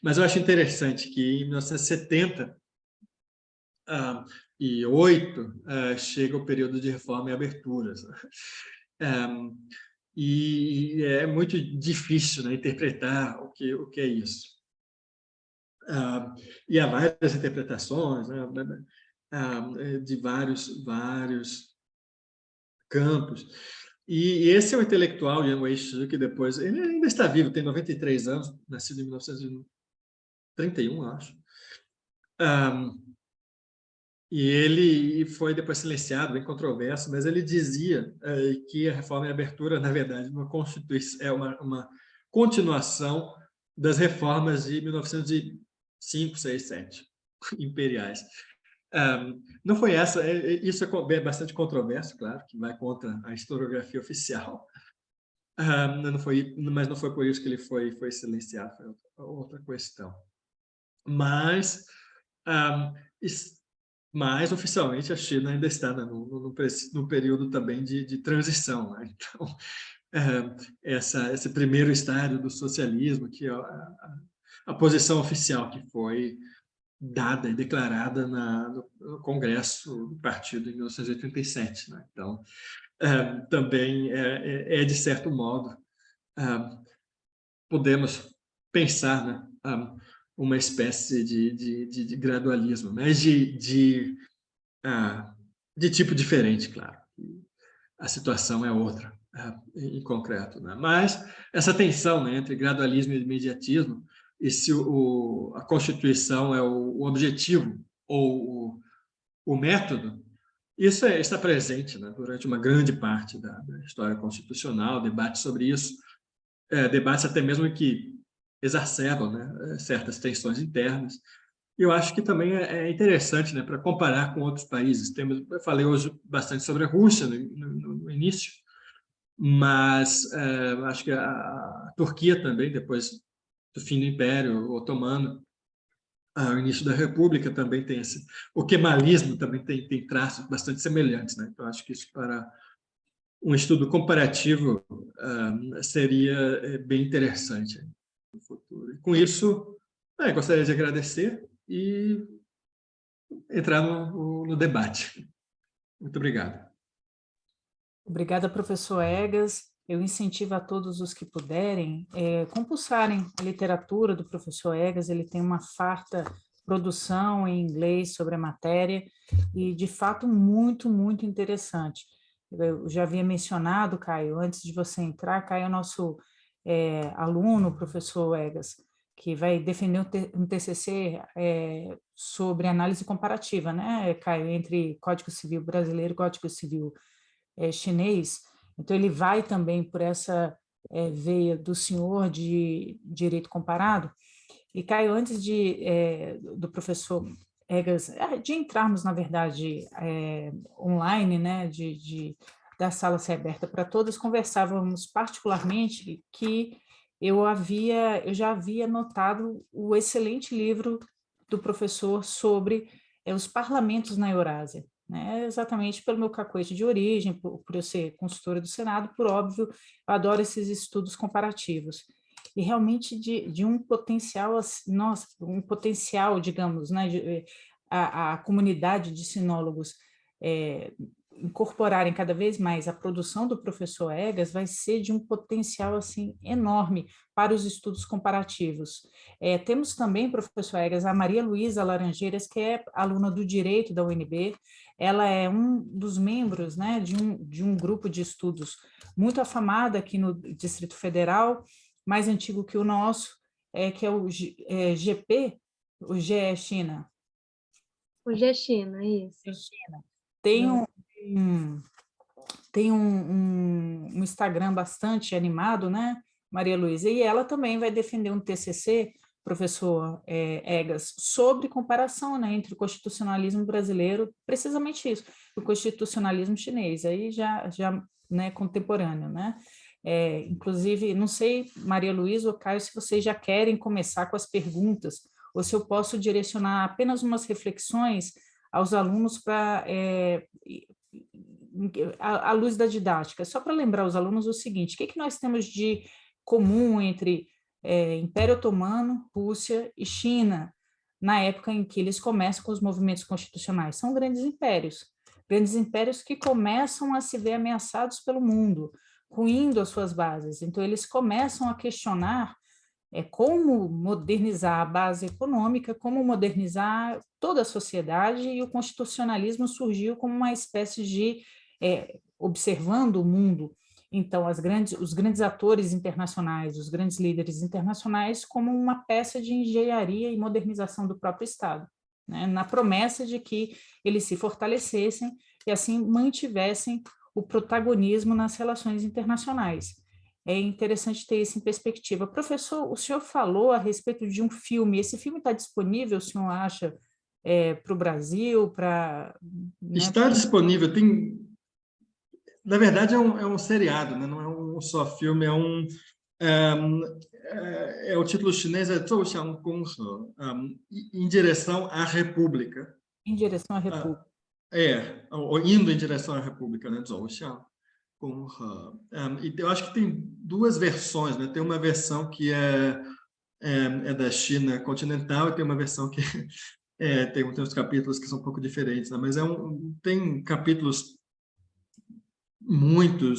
mas eu acho interessante que em 1978 chega o período de reforma e aberturas. E é muito difícil, né, interpretar o que é isso. E há várias interpretações, né, de vários campos. E esse é o intelectual Yang Weishi, que depois... Ele ainda está vivo, tem 93 anos, nascido em 1931, acho. E ele foi depois silenciado, bem controverso, mas ele dizia que a reforma e a abertura, na verdade, é uma continuação das reformas de 1905, 6, 7, imperiais. Não foi isso é bastante controverso, claro, que vai contra a historiografia oficial, mas não foi por isso que ele foi silenciado, foi outra questão. Mas oficialmente a China ainda está no período também de transição, né? Então, esse primeiro estágio do socialismo, que é a posição oficial que foi dada e declarada no Congresso do Partido em 1987, né? Então, também de certo modo, podemos pensar, né, uma espécie de gradualismo, mas de tipo diferente, claro. A situação é outra, em concreto, né? Mas essa tensão, né, entre gradualismo e imediatismo, e se a Constituição é o objetivo ou o método, isso está presente, né, durante uma grande parte da história constitucional, debate sobre isso, debates até mesmo que exacerbam, né, certas tensões internas. Eu acho que também é interessante, né, para comparar com outros países. Eu falei hoje bastante sobre a Rússia no início, mas acho que a Turquia também, depois do fim do Império Otomano, o início da República também tem o kemalismo também tem traços bastante semelhantes, né? Então acho que isso, para um estudo comparativo, seria bem interessante no futuro. E com isso, gostaria de agradecer e entrar no debate. Muito obrigado. Obrigada, professor Egas. Eu incentivo a todos os que puderem compulsarem a literatura do professor Egas. Ele tem uma farta produção em inglês sobre a matéria e, de fato, muito, muito interessante. Eu já havia mencionado, Caio, antes de você entrar, Caio é o nosso aluno, o professor Egas, que vai defender um TCC sobre análise comparativa, né, Caio, entre Código Civil brasileiro e Código Civil chinês. Então, ele vai também por essa veia do senhor de direito comparado. E, Caio, antes do professor Egas, de entrarmos, na verdade, online, né, da sala ser aberta para todos, conversávamos particularmente que eu já havia notado o excelente livro do professor sobre os parlamentos na Eurásia, né, exatamente pelo meu cacoete de origem, por eu ser consultora do Senado, por óbvio, eu adoro esses estudos comparativos. E realmente de um potencial, nossa, um potencial, digamos, né, a comunidade de sinólogos incorporarem cada vez mais a produção do professor Egas vai ser de um potencial assim enorme para os estudos comparativos. Temos também, professor Egas, a Maria Luísa Laranjeiras, que é aluna do Direito da UNB, ela é um dos membros, né, de um grupo de estudos muito afamado aqui no Distrito Federal, mais antigo que o nosso, que é o GP, o G é China. O G é China, isso. China. Tem um Instagram bastante animado, né, Maria Luísa? E ela também vai defender um TCC, professor Egas, sobre comparação, né, entre o constitucionalismo brasileiro, precisamente isso, o constitucionalismo chinês, aí já né, contemporâneo, né? Inclusive, não sei, Maria Luísa ou Caio, se vocês já querem começar com as perguntas, ou se eu posso direcionar apenas umas reflexões aos alunos para à luz da didática, só para lembrar os alunos o seguinte: o que nós temos de comum entre Império Otomano, Rússia e China, na época em que eles começam com os movimentos constitucionais? São grandes impérios que começam a se ver ameaçados pelo mundo, ruindo as suas bases. Então, eles começam a questionar como modernizar a base econômica, como modernizar toda a sociedade, e o constitucionalismo surgiu como uma espécie de observando o mundo, então os grandes atores internacionais, os grandes líderes internacionais, como uma peça de engenharia e modernização do próprio Estado, né, na promessa de que eles se fortalecessem e assim mantivessem o protagonismo nas relações internacionais. É interessante ter isso em perspectiva. Professor, o senhor falou a respeito de um filme. Esse filme está disponível, o senhor acha, para o Brasil, para... Né? Está disponível, tem... Na verdade, é um seriado, né? Não é um só filme, o título chinês é Zhou Xiang Gong He, em direção à República. Em direção à República. Ou indo em direção à República, né? Zhou Xiang Gong He. E eu acho que tem duas versões, né? Tem uma versão que é da China continental, e tem uma versão que tem uns capítulos que são um pouco diferentes, né? Mas tem capítulos muito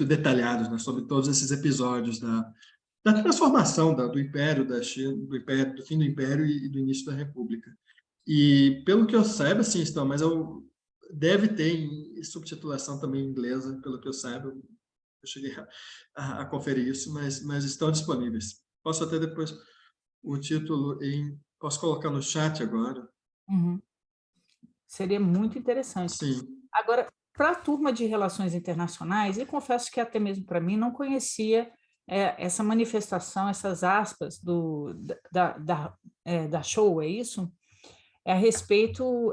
detalhados, né, sobre todos esses episódios da transformação do Império da China, do fim do Império e do início da República. E, pelo que eu saiba, sim, estão, mas deve ter subtitulação também em inglesa, pelo que eu saiba. Eu cheguei a conferir isso, mas estão disponíveis. Posso até depois o título posso colocar no chat agora. Uhum. Seria muito interessante. Sim. Agora, para a turma de relações internacionais, eu confesso que até mesmo para mim não conhecia essa manifestação, essas aspas da Show, é isso? A respeito,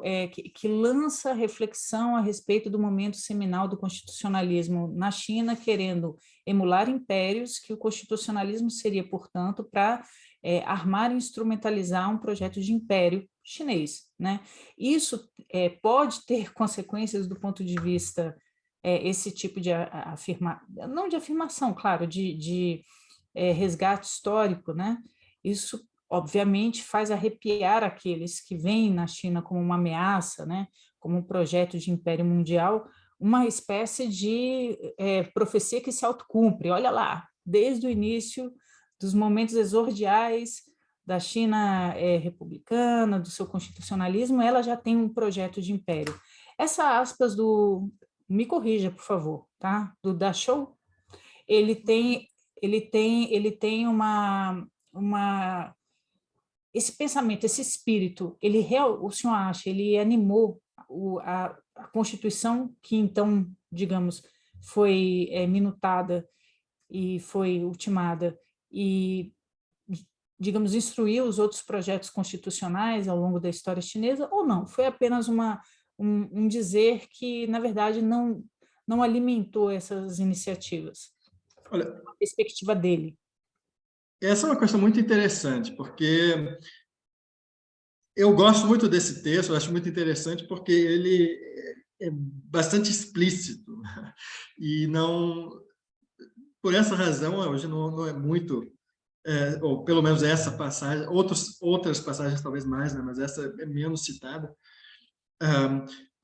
que lança reflexão a respeito do momento seminal do constitucionalismo na China, querendo emular impérios, que o constitucionalismo seria, portanto, para armar e instrumentalizar um projeto de império chinês, né? Isso pode ter consequências do ponto de vista, esse tipo de não de afirmação, claro, de resgate histórico, né? Isso obviamente faz arrepiar aqueles que veem na China como uma ameaça, né, como um projeto de império mundial, uma espécie de profecia que se autocumpre. Olha lá, desde o início dos momentos exordiais da China republicana, do seu constitucionalismo, ela já tem um projeto de império. Essa aspas me corrija, por favor, tá? Do Da Shou, ele tem esse pensamento, esse espírito, o senhor acha, ele animou a Constituição que então, digamos, foi minutada e foi ultimada, e digamos, instruiu os outros projetos constitucionais ao longo da história chinesa, ou não? Foi apenas um dizer que, na verdade, não alimentou essas iniciativas, Olha, a perspectiva dele. essa é uma questão muito interessante, porque eu gosto muito desse texto, eu acho muito interessante, porque ele é bastante explícito, e não, por essa razão, hoje não é muito, ou pelo menos essa passagem, outras passagens talvez mais, né, mas essa é menos citada.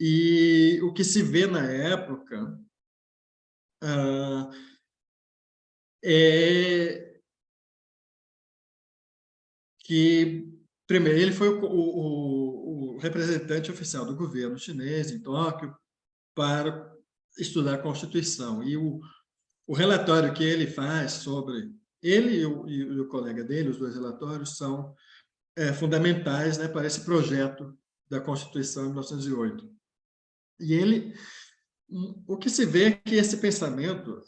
E o que se vê na época é que, primeiro, ele foi o representante oficial do governo chinês em Tóquio para estudar a Constituição. E o relatório que ele faz sobre ele e o colega dele, os dois relatórios, são fundamentais, né, para esse projeto da Constituição de 1908. E ele, o que se vê é que esse pensamento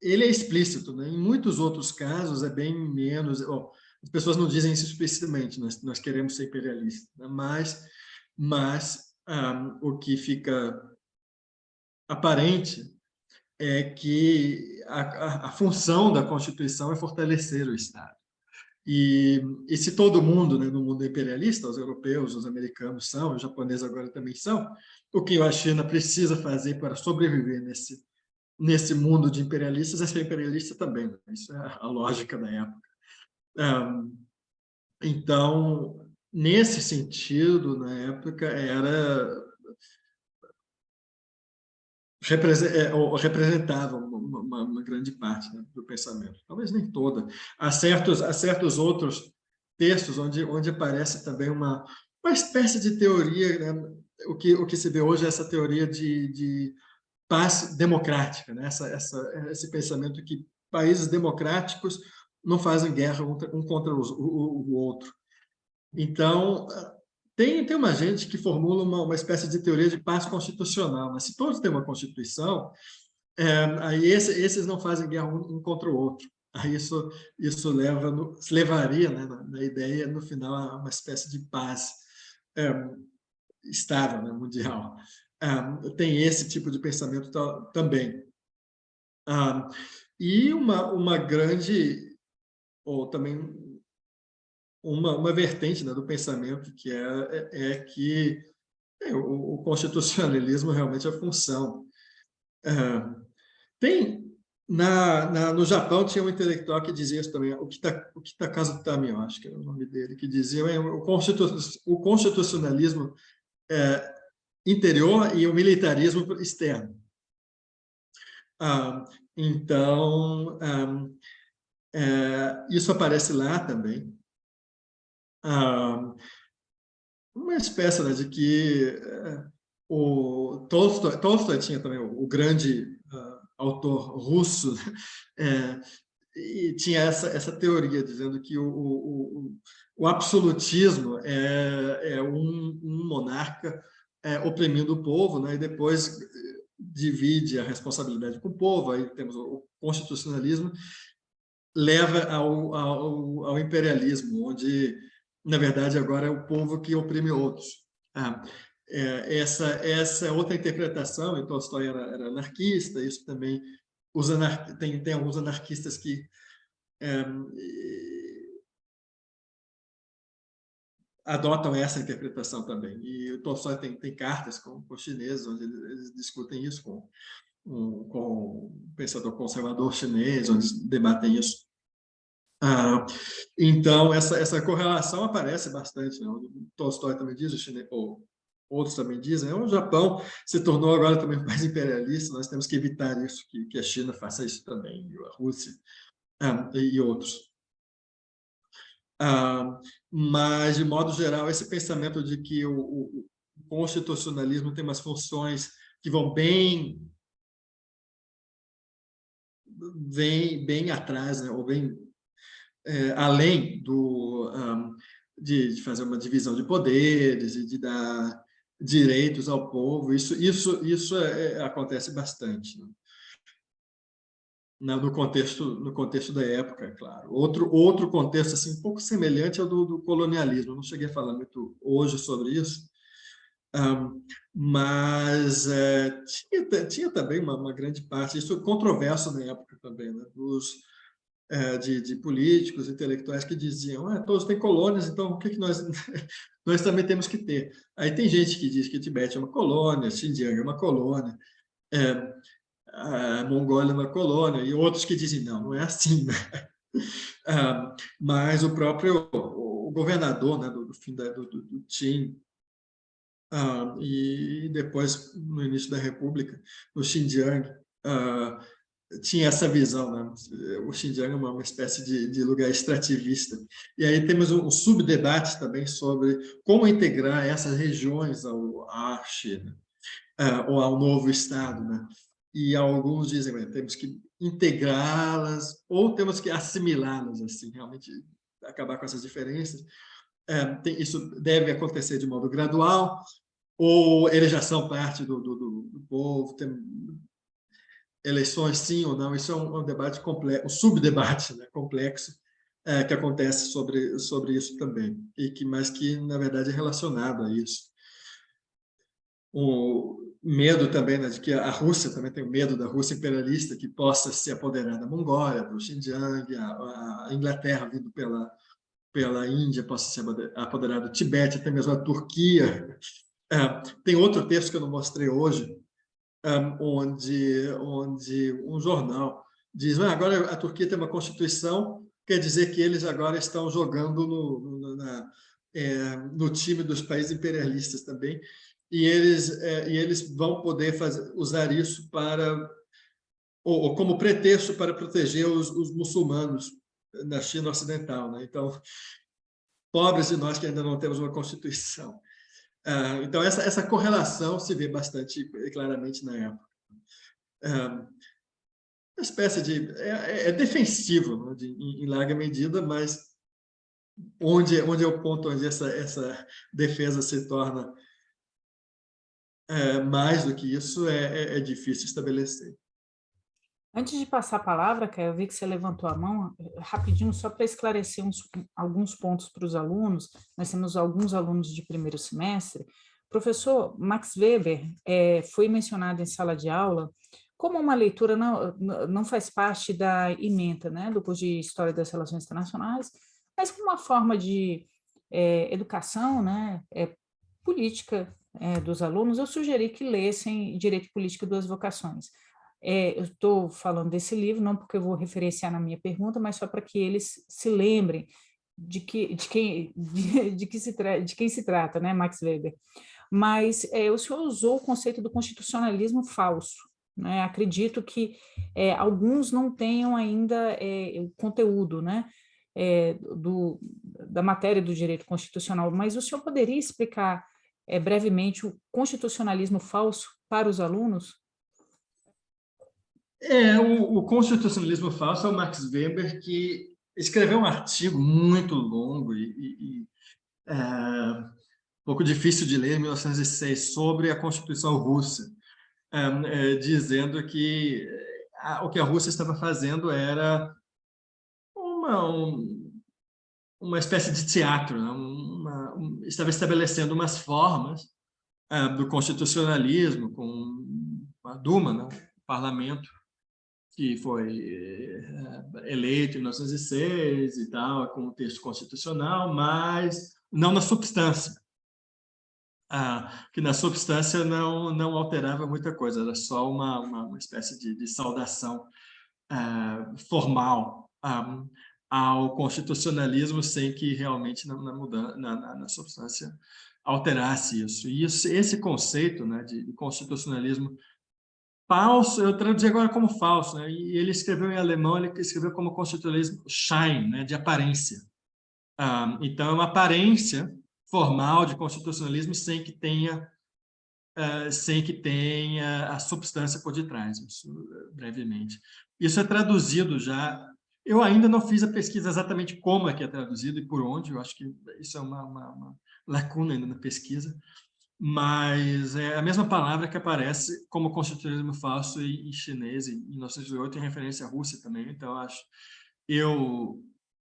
ele é explícito, né? Em muitos outros casos é bem menos. As pessoas não dizem isso explicitamente, nós queremos ser imperialistas, né? Mas o que fica aparente é que a função da Constituição é fortalecer o Estado. E se todo mundo, né, no mundo imperialista, os europeus, os americanos são, os japoneses agora também são, o que a China precisa fazer para sobreviver nesse mundo de imperialistas é ser imperialista também, né? Isso é a lógica da época. Então, nesse sentido, na época, representava uma grande parte, né, do pensamento. Talvez nem toda. Há certos outros textos onde aparece também uma espécie de teoria, né? O que se vê hoje é essa teoria de paz democrática, né? Esse pensamento que países democráticos não fazem guerra um contra o outro. Então, tem uma gente que formula uma espécie de teoria de paz constitucional, mas se todos têm uma Constituição, aí esses não fazem guerra um contra o outro. Aí isso levaria, né, na ideia, no final, a uma espécie de paz estável, né, mundial. Tem esse tipo de pensamento também. E uma grande, ou também uma vertente, né, do pensamento, que que o constitucionalismo realmente é a função. Tem no Japão tinha um intelectual que dizia isso também, o Kitakazu Tami, eu acho que era o nome dele, que dizia o constitucionalismo interior e o militarismo externo. Então, isso aparece lá também. Uma espécie, né, de que o Tolstói tinha também o grande autor russo, e tinha essa teoria dizendo que o absolutismo é um monarca oprimindo o povo, né, e depois divide a responsabilidade com o povo. Aí temos o constitucionalismo, leva ao imperialismo, onde, na verdade, agora é o povo que oprime outros. Essa outra interpretação, e Tolstói era anarquista, isso também, tem alguns anarquistas que adotam essa interpretação também. E o Tolstói tem cartas com os chineses, onde eles discutem isso com um pensador conservador chinês, onde eles debatem isso. Então, essa correlação aparece bastante, né? O Tolstói também diz, ou outros também dizem, o Japão se tornou agora também um país imperialista, nós temos que evitar isso, que a China faça isso também, e a Rússia, e outros. Mas, de modo geral, esse pensamento de que o constitucionalismo tem umas funções que vão bem atrás, né? Ou bem além de fazer uma divisão de poderes e de dar direitos ao povo, isso acontece bastante, né? no contexto da época, é claro. Outro contexto assim, um pouco semelhante ao do colonialismo. Eu não cheguei a falar muito hoje sobre isso, mas tinha também uma grande parte, isso controverso na época também, né, de políticos, intelectuais que diziam todos têm colônias, então o que nós, nós também temos que ter? Aí tem gente que diz que Tibete é uma colônia, Xinjiang é uma colônia, a Mongólia é uma colônia, e outros que dizem, não é assim, né? Mas o próprio governador, né, do fim do Qin, e depois, no início da República, no Xinjiang, tinha essa visão, né? O Xinjiang é uma espécie de lugar extrativista. E aí temos um subdebate também sobre como integrar essas regiões à China, ou ao novo Estado, né? E alguns dizem, temos que integrá-las ou temos que assimilá-las, assim, realmente acabar com essas diferenças. Isso deve acontecer de modo gradual, ou eles já são parte do povo, tem eleições sim ou não, isso é um debate complexo, um subdebate, né, complexo, que acontece sobre isso também, mas que, na verdade, é relacionado a isso. O medo também, né, de que a Rússia também tem o medo da Rússia imperialista, que possa se apoderar da Mongólia, do Xinjiang, a Inglaterra vindo pela Índia, possa se apoderar do Tibete, até mesmo a Turquia. Tem outro texto que eu não mostrei hoje, onde um jornal diz, agora a Turquia tem uma constituição, quer dizer que eles agora estão jogando no time dos países imperialistas também, e eles vão poder usar isso ou como pretexto para proteger os muçulmanos na China Ocidental, né? Então, pobres de nós que ainda não temos uma constituição. Então, essa correlação se vê bastante claramente na época. Uma espécie de... É defensivo, né, em larga medida, mas onde é o ponto onde essa defesa se torna mais do que isso, é difícil estabelecer. Antes de passar a palavra, Caio, eu vi que você levantou a mão, rapidinho, só para esclarecer alguns pontos para os alunos. Nós temos alguns alunos de primeiro semestre. Professor Max Weber foi mencionado em sala de aula como uma leitura, não faz parte da ementa, né, do curso de História das Relações Internacionais, mas como uma forma de educação, né, política dos alunos. Eu sugeri que lessem Direito e Política e Duas Vocações. Eu estou falando desse livro, não porque eu vou referenciar na minha pergunta, mas só para que eles se lembrem de quem se trata, né, Max Weber. Mas o senhor usou o conceito do constitucionalismo falso, né? Acredito que alguns não tenham ainda o conteúdo, né, da matéria do direito constitucional, mas o senhor poderia explicar brevemente o constitucionalismo falso para os alunos? O constitucionalismo falso é o Max Weber, que escreveu um artigo muito longo e um pouco difícil de ler, em 1906, sobre a Constituição russa, dizendo que o que a Rússia estava fazendo era uma espécie de teatro, né? Estava estabelecendo umas formas do constitucionalismo, com a Duma, né? O parlamento, que foi eleito em 1906 e tal, com o texto constitucional, mas não na substância. Que na substância não alterava muita coisa, era só uma espécie de saudação formal ao constitucionalismo, sem que realmente na substância alterasse isso. E esse conceito, né, de constitucionalismo falso, eu traduzi agora como falso, né? E ele escreveu em alemão, ele escreveu como constitucionalismo Schein, né? De aparência. Então, é uma aparência formal de constitucionalismo sem que tenha a substância por detrás, isso, brevemente. Isso é traduzido já. Eu ainda não fiz a pesquisa exatamente como é que é traduzido e por onde, eu acho que isso é uma lacuna ainda na pesquisa, mas é a mesma palavra que aparece como constitucionalismo falso em chinês, em 1908, em referência à Rússia também. Então, eu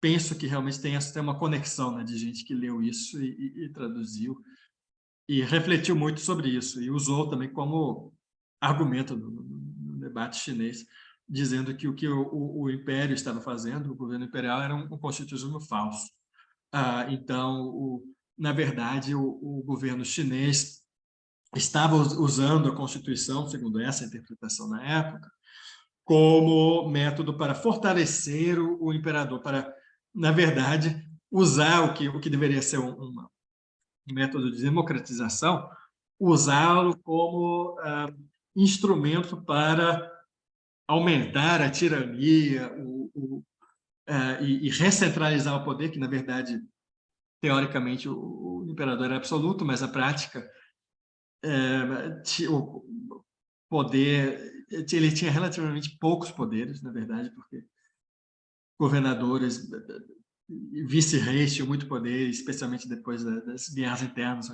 penso que realmente tem uma conexão, né, de gente que leu isso e traduziu, e refletiu muito sobre isso, e usou também como argumento no debate chinês, dizendo que o Império estava fazendo, o governo imperial, era um constitucionalismo falso. Então, na verdade, o governo chinês estava usando a Constituição, segundo essa interpretação na época, como método para fortalecer o imperador, para, na verdade, usar o que deveria ser um método de democratização, usá-lo como instrumento para aumentar a tirania e recentralizar o poder, que, na verdade, teoricamente, o imperador era absoluto, mas a prática, o poder, ele tinha relativamente poucos poderes, na verdade, porque governadores e vice-reis tinham muito poder, especialmente depois das guerras internas,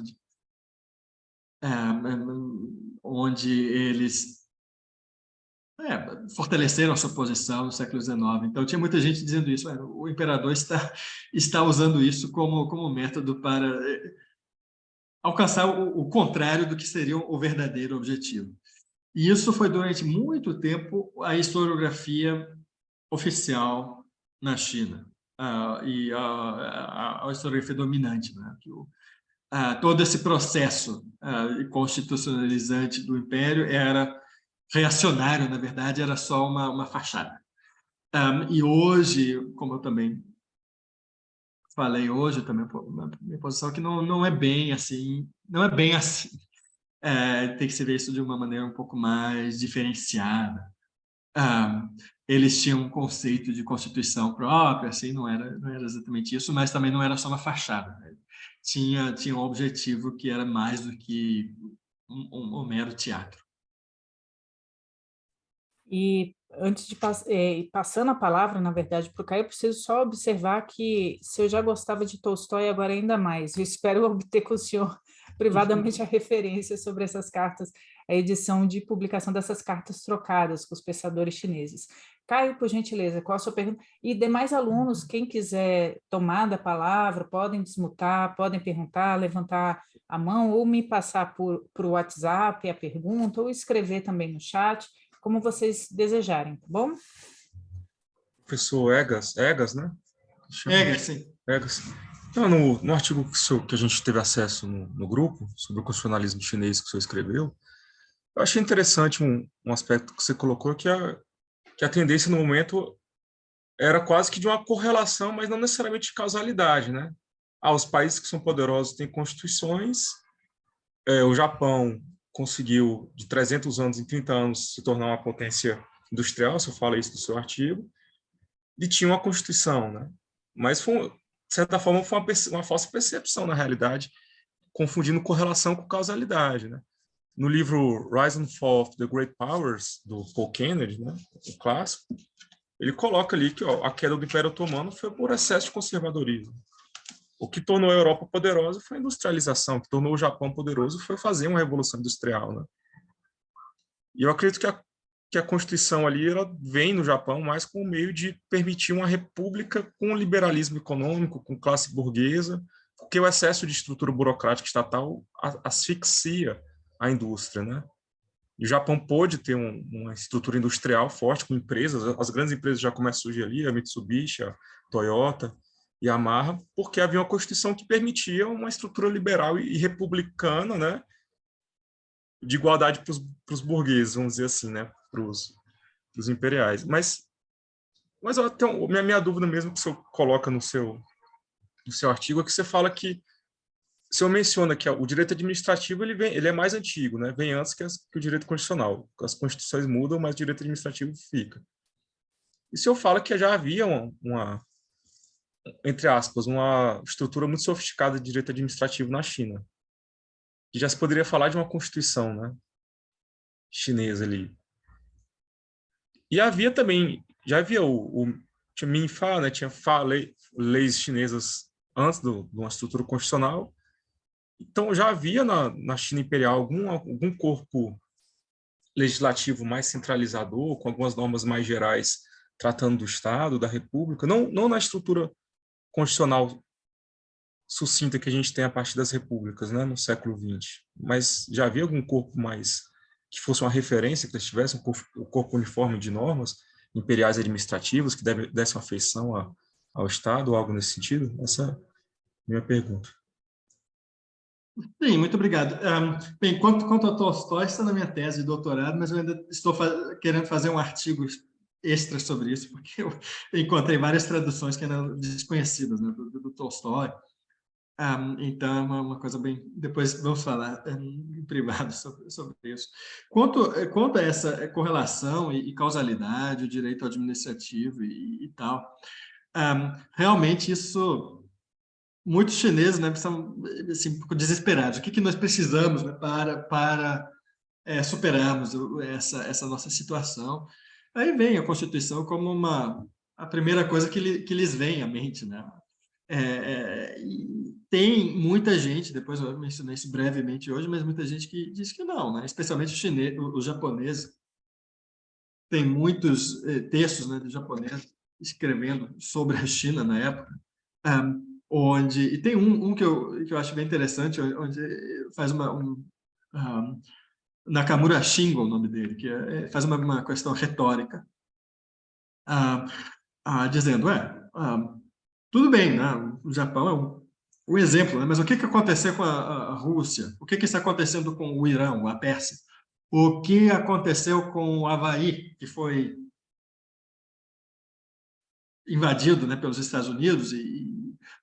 onde eles fortaleceram a sua posição no século XIX. Então, tinha muita gente dizendo isso. O imperador está usando isso como método para alcançar o contrário do que seria o verdadeiro objetivo. E isso foi, durante muito tempo, a historiografia oficial na China, e a historiografia dominante, né? Todo esse processo constitucionalizante do Império era reacionário, na verdade, era só uma fachada. E hoje, como eu também falei hoje, também minha posição é que não é bem assim, não é bem assim. Tem que se ver isso de uma maneira um pouco mais diferenciada. Eles tinham um conceito de constituição própria, assim, não era exatamente isso, mas também não era só uma fachada, né? Tinha um objetivo que era mais do que um mero teatro. E antes de passando a palavra, na verdade, para o Caio, eu preciso só observar que se eu já gostava de Tolstói, agora ainda mais. Eu espero obter com o senhor privadamente a referência sobre essas cartas, a edição de publicação dessas cartas trocadas com os pensadores chineses. Caio, por gentileza, qual a sua pergunta? E demais alunos, quem quiser tomar da palavra, podem desmutar, podem perguntar, levantar a mão ou me passar por o WhatsApp a pergunta, ou escrever também no chat, como vocês desejarem, tá bom? Professor Egas, né? Egas, sim. Egas. Então, no artigo que a gente teve acesso no grupo, sobre o constitucionalismo chinês que o senhor escreveu, eu achei interessante um aspecto que você colocou, que a tendência no momento era quase que de uma correlação, mas não necessariamente de causalidade, né? Os países que são poderosos têm constituições, o Japão conseguiu, de 300 anos em 30 anos, se tornar uma potência industrial, você fala isso no seu artigo, e tinha uma Constituição, né? Mas, de certa forma, foi uma falsa percepção, na realidade, confundindo correlação com causalidade, né? No livro Rise and Fall of the Great Powers, do Paul Kennedy, né, o clássico, ele coloca ali que a queda do Império Otomano foi por excesso de conservadorismo. O que tornou a Europa poderosa foi a industrialização, o que tornou o Japão poderoso foi fazer uma revolução industrial, né? E eu acredito que a Constituição ali ela vem no Japão mais como meio de permitir uma república com liberalismo econômico, com classe burguesa, porque o excesso de estrutura burocrática estatal asfixia a indústria, né? E o Japão pôde ter uma estrutura industrial forte com empresas, as grandes empresas já começam a surgir ali, a Mitsubishi, a Toyota, Yamaha, porque havia uma Constituição que permitia uma estrutura liberal e republicana, né, de igualdade para os burgueses, vamos dizer assim, né, para os imperiais. Mas minha dúvida mesmo que o senhor coloca no seu artigo é que você fala que o senhor menciona que o direito administrativo ele é mais antigo, né, vem antes que o direito constitucional. As constituições mudam, mas o direito administrativo fica. E o senhor fala que já havia entre aspas, uma estrutura muito sofisticada de direito administrativo na China. Que já se poderia falar de uma constituição, né, chinesa ali. E havia também, já havia tinha Minfa, né, tinha leis chinesas antes de uma estrutura constitucional, Então, já havia na China Imperial algum corpo legislativo mais centralizador, com algumas normas mais gerais tratando do Estado, da República, não na estrutura constitucional sucinta que a gente tem a partir das repúblicas, né, no século XX, mas já havia algum corpo mais que fosse uma referência, que eles tivessem um corpo uniforme de normas imperiais administrativas que dessem afeição ao Estado ou algo nesse sentido? Essa é a minha pergunta. Sim, muito obrigado. Bem, quanto ao Tolstói, está na minha tese de doutorado, mas eu ainda estou querendo fazer um artigo extra sobre isso, porque eu encontrei várias traduções que eram desconhecidas, né, do Tolstói. Então, é uma coisa bem... Depois vamos falar em privado sobre isso. Quanto a essa correlação e causalidade, o direito administrativo e tal, realmente isso... Muitos chineses, né, são assim, um pouco desesperados. O que nós precisamos, né, para superarmos essa nossa situação? Aí vem a Constituição como a primeira coisa que lhes vem à mente, né? E tem muita gente, depois eu mencionei isso brevemente hoje, mas muita gente que diz que não, né? Especialmente os japoneses. Tem muitos textos, né, de japoneses escrevendo sobre a China na época, e tem um que eu acho bem interessante, onde faz Nakamura Shingo, o nome dele, que faz uma questão retórica, dizendo, tudo bem, né, o Japão é um exemplo, né, mas o que aconteceu com a Rússia? O que está acontecendo com o Irã, a Pérsia? O que aconteceu com o Havaí, que foi invadido, né, pelos Estados Unidos e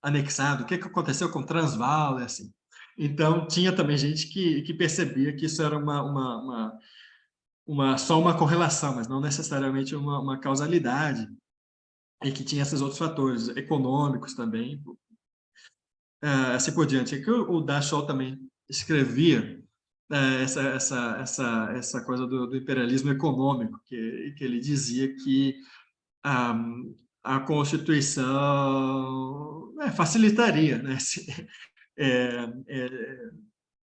anexado? O que aconteceu com Transvaal? Assim. Então, tinha também gente que percebia que isso era só uma correlação, mas não necessariamente uma causalidade, e que tinha esses outros fatores econômicos também, assim por diante. É que o Dachau também escrevia essa coisa do imperialismo econômico, que ele dizia que a Constituição facilitaria, né,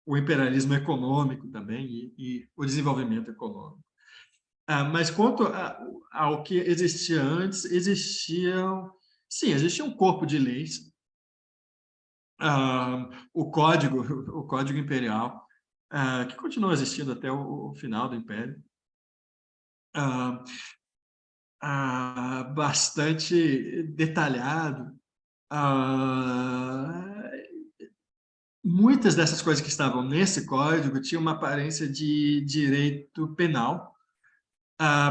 o imperialismo econômico também e o desenvolvimento econômico. Mas quanto ao que existia antes, existia um corpo de leis, o Código Imperial, que continua existindo até o final do Império, bastante detalhado. Muitas dessas coisas que estavam nesse código tinham uma aparência de direito penal,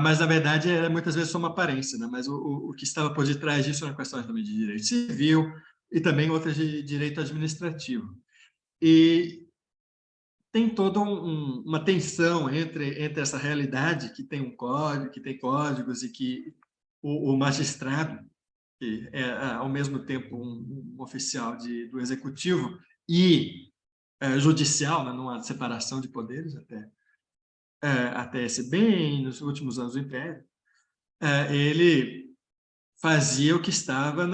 mas, na verdade, era muitas vezes só uma aparência, né? Mas o que estava por detrás disso eram questões também de direito civil e também outras de direito administrativo. E tem toda uma tensão entre essa realidade que tem um código, que tem códigos, e que o magistrado, que é, ao mesmo tempo, um oficial do executivo e judicial, né, numa separação de poderes, até esse bem nos últimos anos do Império, ele fazia o que estava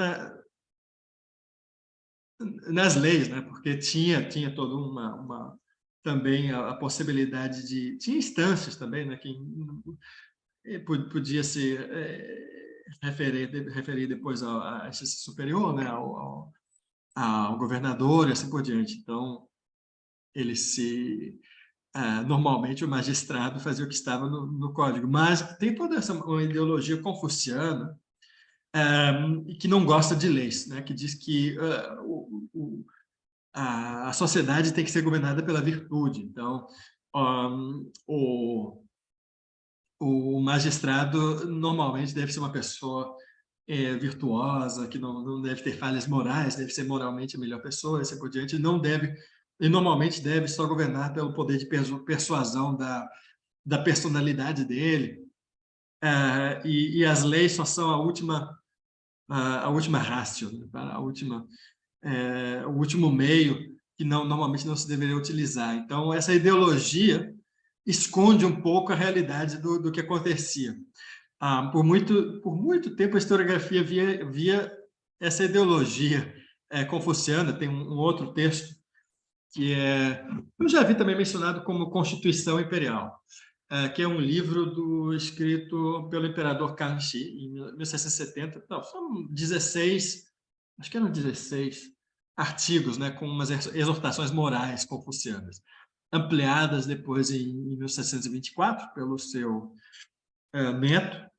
nas leis, né, porque tinha toda também a possibilidade de... Tinha instâncias também, né, que podia se referir depois a esse superior, né, ao governador e assim por diante. Então, normalmente o magistrado fazia o que estava no código, mas tem toda uma ideologia confuciana e que não gosta de leis, né, que diz que a sociedade tem que ser governada pela virtude. Então, o magistrado normalmente deve ser uma pessoa virtuosa, que não deve ter falhas morais, deve ser moralmente a melhor pessoa, e assim por diante, e normalmente deve só governar pelo poder de persuasão da personalidade dele, e as leis só são a última ratio, né? O último meio que normalmente não se deveria utilizar. Então, essa ideologia esconde um pouco a realidade do que acontecia. Por muito tempo, a historiografia via essa ideologia confuciana. Tem um outro texto que eu já vi também mencionado como Constituição Imperial, que é um livro escrito pelo imperador Kangxi, em 1670. Não, são 16, acho que eram 16 artigos, né, com umas exortações morais confucianas, ampliadas depois em 1724 pelo seu neto,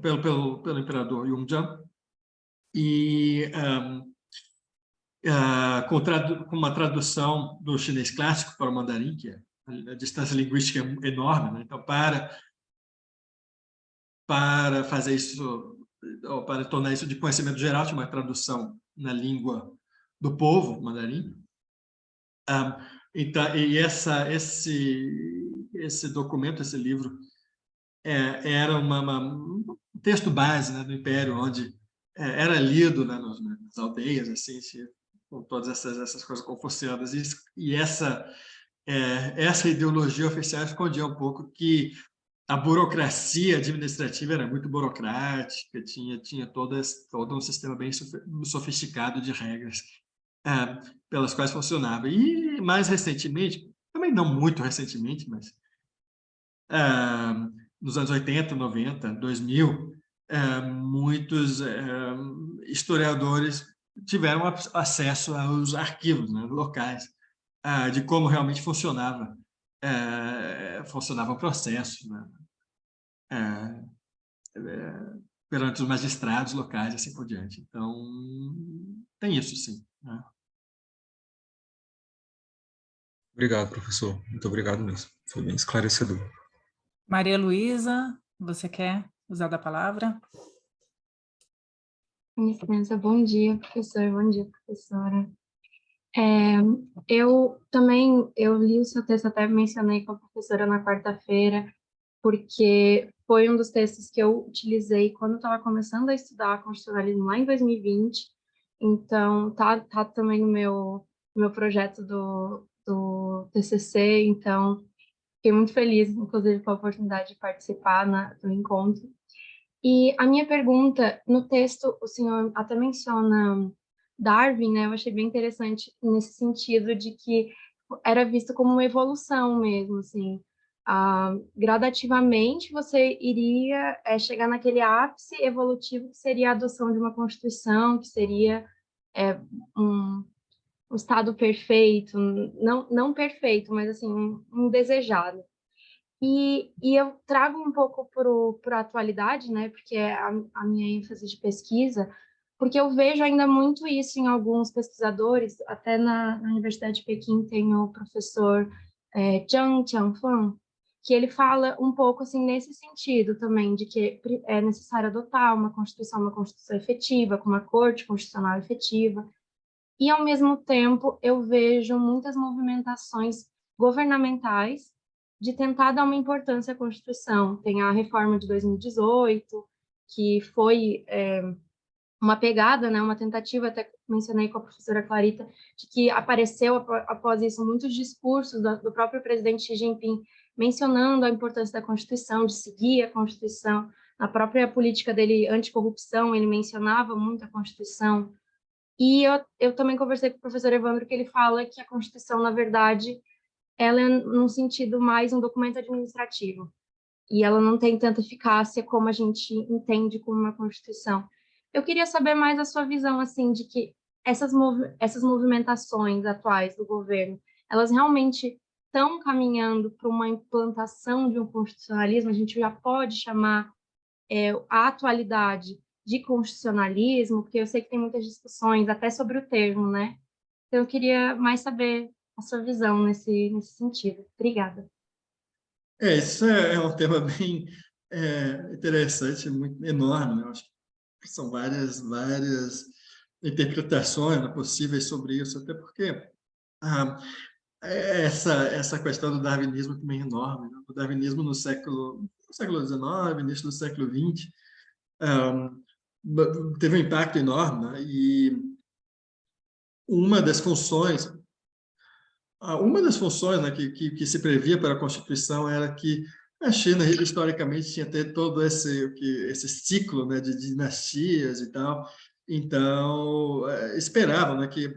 pelo imperador Yongzheng, e com uma tradução do chinês clássico para o mandarim, que a distância linguística é enorme, né? Então, para fazer isso, ou para tornar isso de conhecimento geral, tinha uma tradução na língua do povo, mandarim. Então, e esse documento, esse livro, era um texto base, né, do Império, onde era lido, né, nas aldeias, assim, com todas essas coisas confucianas. E essa ideologia oficial escondia um pouco que a burocracia administrativa era muito burocrática, tinha todo um sistema bem sofisticado de regras pelas quais funcionava. E, mais recentemente, também não muito recentemente, mas nos anos 80, 90, 2000, muitos historiadores tiveram acesso aos arquivos, né, locais, de como realmente funcionava o processo, né, perante os magistrados locais e assim por diante. Então, tem isso, sim, né? Obrigado, professor. Muito obrigado mesmo. Foi bem esclarecedor. Maria Luísa, você quer usar da palavra? Com licença, bom dia, professor, bom dia, professora. Eu li o seu texto, até mencionei com a professora na quarta-feira, porque foi um dos textos que eu utilizei quando estava começando a estudar constitucionalismo lá em 2020. Então, tá também no meu projeto do TCC. Então, fiquei muito feliz, inclusive, com a oportunidade de participar do encontro. E a minha pergunta, no texto, o senhor até menciona Darwin, né? Eu achei bem interessante nesse sentido de que era visto como uma evolução mesmo, assim. Gradativamente você iria chegar naquele ápice evolutivo que seria a adoção de uma Constituição, que seria um estado perfeito, não perfeito, mas assim, um desejado. E eu trago um pouco para a atualidade, né, porque é a minha ênfase de pesquisa, porque eu vejo ainda muito isso em alguns pesquisadores, até na Universidade de Pequim tem o professor Zhang Qiangfeng, que ele fala um pouco assim nesse sentido também, de que é necessário adotar uma Constituição efetiva, com uma Corte Constitucional efetiva, e ao mesmo tempo eu vejo muitas movimentações governamentais de tentar dar uma importância à Constituição. Tem a reforma de 2018, que foi uma pegada, né, uma tentativa, até mencionei com a professora Clarita, de que apareceu após isso muitos discursos do próprio presidente Xi Jinping mencionando a importância da Constituição, de seguir a Constituição. Na própria política dele anticorrupção, ele mencionava muito a Constituição. E eu também conversei com o professor Evandro, que ele fala que a Constituição, na verdade, ela é, num sentido, mais um documento administrativo. E ela não tem tanta eficácia como a gente entende como uma Constituição. Eu queria saber mais a sua visão, assim, de que essas movimentações atuais do governo, elas realmente estão caminhando para uma implantação de um constitucionalismo? A gente já pode chamar a atualidade de constitucionalismo, porque eu sei que tem muitas discussões até sobre o termo, né? Então, eu queria mais saber a sua visão nesse sentido. Obrigada. Isso é um tema bem interessante, muito enorme, né? Eu acho que são várias interpretações, né, possíveis sobre isso, até porque essa questão do darwinismo também é enorme, né? O darwinismo no século XIX, início do século XX, teve um impacto enorme, né? E uma das funções, né, que se previa para a Constituição era que a China, historicamente, tinha ter todo esse ciclo, né, de dinastias e tal. Então, esperavam, né, que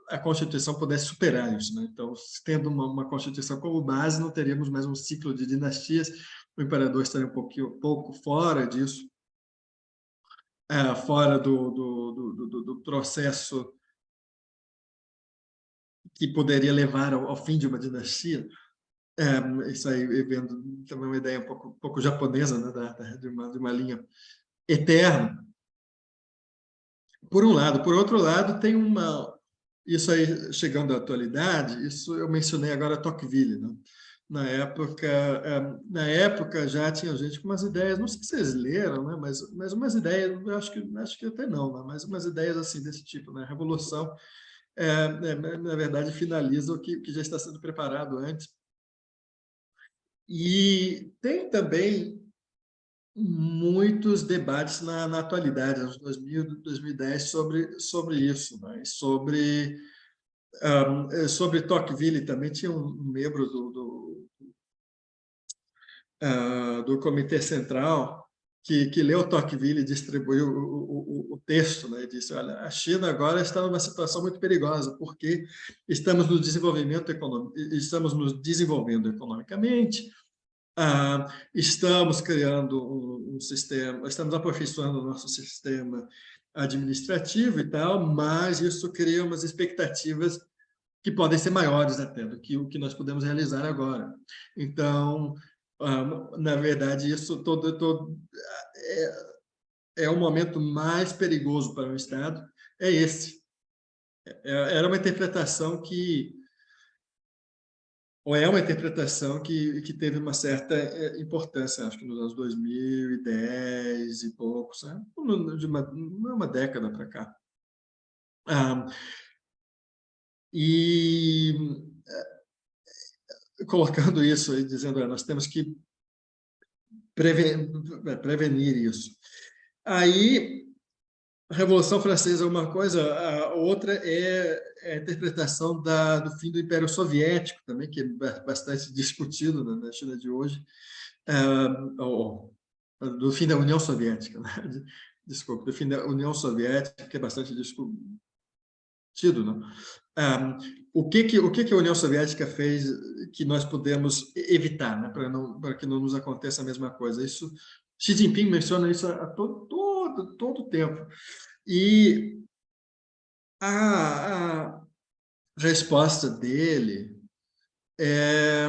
a Constituição pudesse superar isso, né? Então, tendo uma Constituição como base, não teríamos mais um ciclo de dinastias, o imperador estaria um pouco fora disso, fora do processo que poderia levar ao fim de uma dinastia. Isso aí, vendo também uma ideia um pouco japonesa, né, de uma linha eterna. Por um lado. Por outro lado, tem isso aí, chegando à atualidade, isso eu mencionei agora Tocqueville, né? Na época já tinha gente com umas ideias, não sei se vocês leram, né? Mas umas ideias, eu acho que até não, né? Mas umas ideias assim desse tipo, né? A Revolução, na verdade, finaliza o que já está sendo preparado antes. E tem também muitos debates na atualidade, nos 2000, 2010, sobre isso, né? Sobre Tocqueville também tinha um membro do Comitê Central que leu Tocqueville e distribuiu o texto, né? E disse: olha, a China agora está numa situação muito perigosa, porque estamos nos desenvolvendo economicamente, estamos criando um sistema, estamos aperfeiçoando o nosso sistema administrativo e tal, mas isso cria umas expectativas que podem ser maiores até do que o que nós podemos realizar agora. Então, na verdade, isso é o momento mais perigoso para o Estado, é esse. Era uma interpretação é uma interpretação que teve uma certa importância, acho que nos anos 2010 e poucos, né? De uma década para cá. E colocando isso aí, dizendo, nós temos que prevenir isso. Aí, a Revolução Francesa é uma coisa, a outra é a interpretação do fim do Império Soviético, também, que é bastante discutido na China de hoje, do fim da União Soviética, né? Desculpa, do fim da União Soviética, que é bastante discutido, né? O que a União Soviética fez que nós podemos evitar, né? Para que não nos aconteça a mesma coisa? Isso, Xi Jinping menciona isso a todo tempo. E a resposta dele é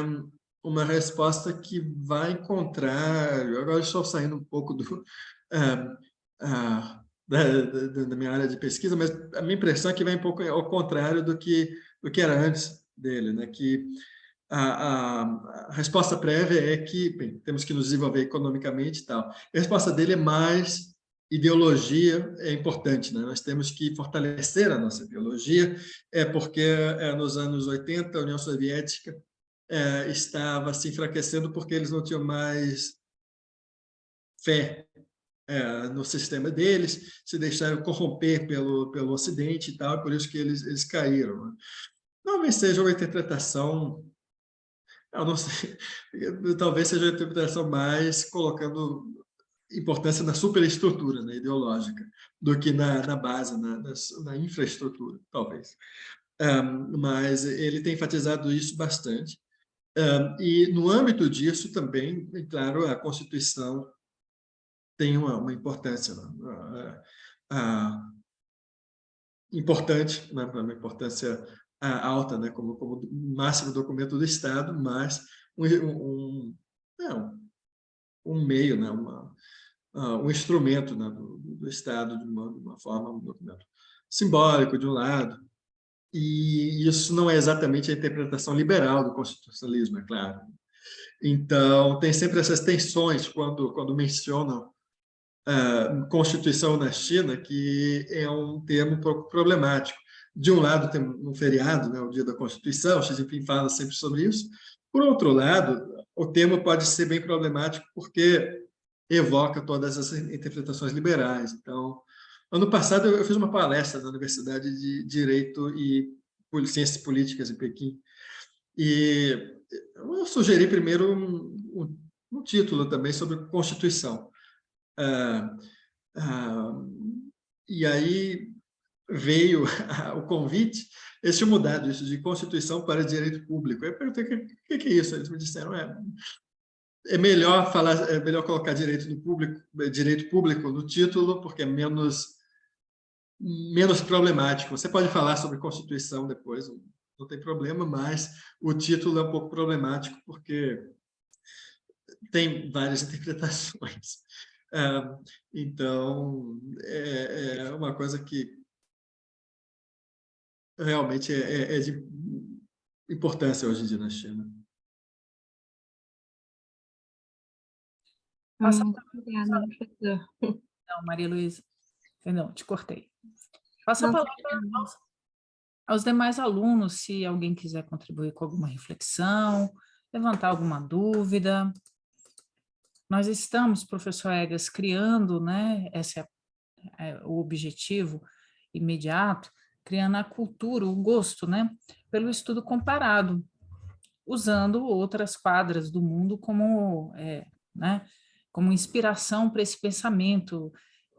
uma resposta que vai encontrar... Agora estou saindo um pouco da minha área de pesquisa, mas a minha impressão é que vai um pouco ao contrário do que era antes dele, né? Que a resposta prévia é que, bem, temos que nos desenvolver economicamente e tal. A resposta dele é mais ideologia, é importante, né? Nós temos que fortalecer a nossa ideologia, porque nos anos 80 a União Soviética estava se enfraquecendo porque eles não tinham mais fé no sistema deles, se deixaram corromper pelo Ocidente e tal, e por isso que eles caíram, né? Talvez seja uma interpretação, eu não sei, talvez seja uma interpretação mais colocando importância na superestrutura, né, ideológica, do que na base, na infraestrutura, talvez. Mas ele tem enfatizado isso bastante. E no âmbito disso também, claro, a Constituição tem uma importância, né? Importante, né? Uma importância alta, né? Como máximo documento do Estado, mas um meio, né? Um instrumento, né? do Estado, de uma forma, um documento simbólico, de um lado. E isso não é exatamente a interpretação liberal do constitucionalismo, é claro. Então, tem sempre essas tensões quando mencionam Constituição na China, que é um termo um pouco problemático. De um lado, tem um feriado, né, o Dia da Constituição, Xi Jinping fala sempre sobre isso. Por outro lado, o termo pode ser bem problemático porque evoca todas as interpretações liberais. Então, ano passado, eu fiz uma palestra na Universidade de Direito e Ciências Políticas em Pequim, e eu sugeri primeiro um título também sobre Constituição. E aí veio o convite, eles tinham mudado isso de Constituição para Direito Público. Eu perguntei o que é isso. Eles me disseram, é melhor falar, é melhor colocar direito público no título, porque é menos problemático. Você pode falar sobre Constituição depois, não tem problema, mas o título é um pouco problemático, porque tem várias interpretações. Então, é uma coisa que realmente é de importância hoje em dia na China. Obrigada, professor. Não, Maria Luísa, perdão, te cortei. Passa a Não, palavra aos demais alunos, se alguém quiser contribuir com alguma reflexão, levantar alguma dúvida. Nós estamos, professor Egas, criando, né, esse é o objetivo imediato, criando a cultura, o gosto, né, pelo estudo comparado, usando outras quadras do mundo como, né, como inspiração para esse pensamento,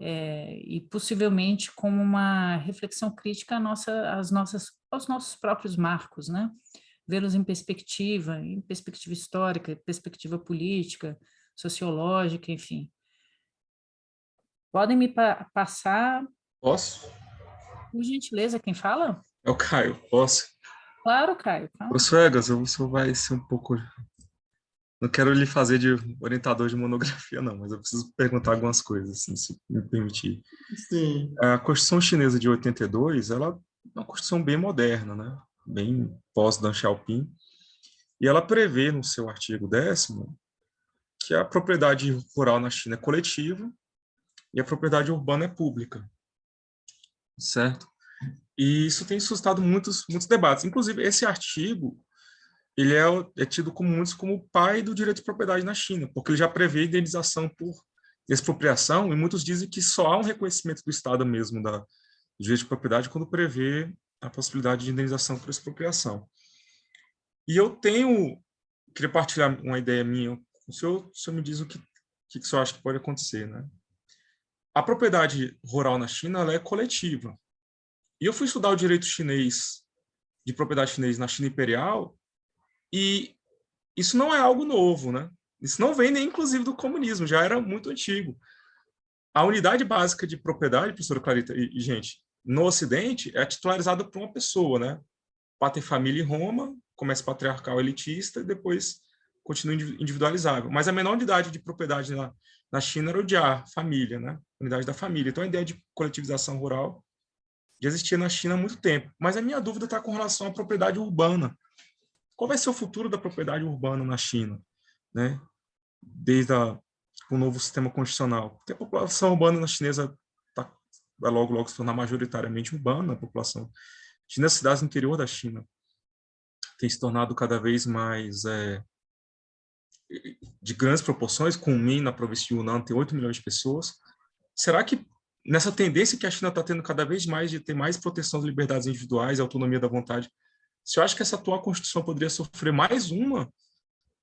e possivelmente como uma reflexão crítica aos nossos próprios marcos, né, vê-los em perspectiva histórica, perspectiva política, sociológica, enfim. Podem me passar, Posso? por gentileza, quem fala? É o Caio, posso? Claro, Caio. Calma. Professor Egas, o senhor vai ser um pouco... Não quero lhe fazer de orientador de monografia, não, mas eu preciso perguntar algumas coisas, assim, se me permitir. Sim. A Constituição Chinesa de 82, ela é uma Constituição bem moderna, né? Bem pós-Deng Xiaoping, e ela prevê no seu artigo 10º que a propriedade rural na China é coletiva e a propriedade urbana é pública, certo? E isso tem suscitado muitos debates. Inclusive, esse artigo, ele é tido como muitos como o pai do direito de propriedade na China, porque ele já prevê indenização por expropriação, e muitos dizem que só há um reconhecimento do Estado mesmo do direito de propriedade quando prevê a possibilidade de indenização por expropriação. E eu queria partilhar uma ideia minha com o senhor me diz o que o senhor acha que pode acontecer, né? A propriedade rural na China, ela é coletiva. E eu fui estudar o direito chinês, de propriedade chinês na China Imperial, e isso não é algo novo, né? Isso não vem nem, inclusive, do comunismo, já era muito antigo. A unidade básica de propriedade, professora Clarita e gente, no Ocidente, é titularizada por uma pessoa, né? Pátria e família em Roma, comércio patriarcal elitista, e depois continua individualizável. Mas a menor unidade de propriedade na China era o diar, família, né? Unidade da família. Então, a ideia de coletivização rural já existia na China há muito tempo. Mas a minha dúvida está com relação à propriedade urbana. Qual vai ser o futuro da propriedade urbana na China, né? Desde o novo sistema constitucional? Porque a população urbana na chinesa vai logo se tornar majoritariamente urbana, a população chinesa, cidades no interior da China tem se tornado cada vez mais de grandes proporções. Kunming, na província de Yunnan, tem 8 milhões de pessoas. Será que nessa tendência que a China está tendo cada vez mais de ter mais proteção das liberdades individuais e autonomia da vontade, você acha que essa atual Constituição poderia sofrer mais uma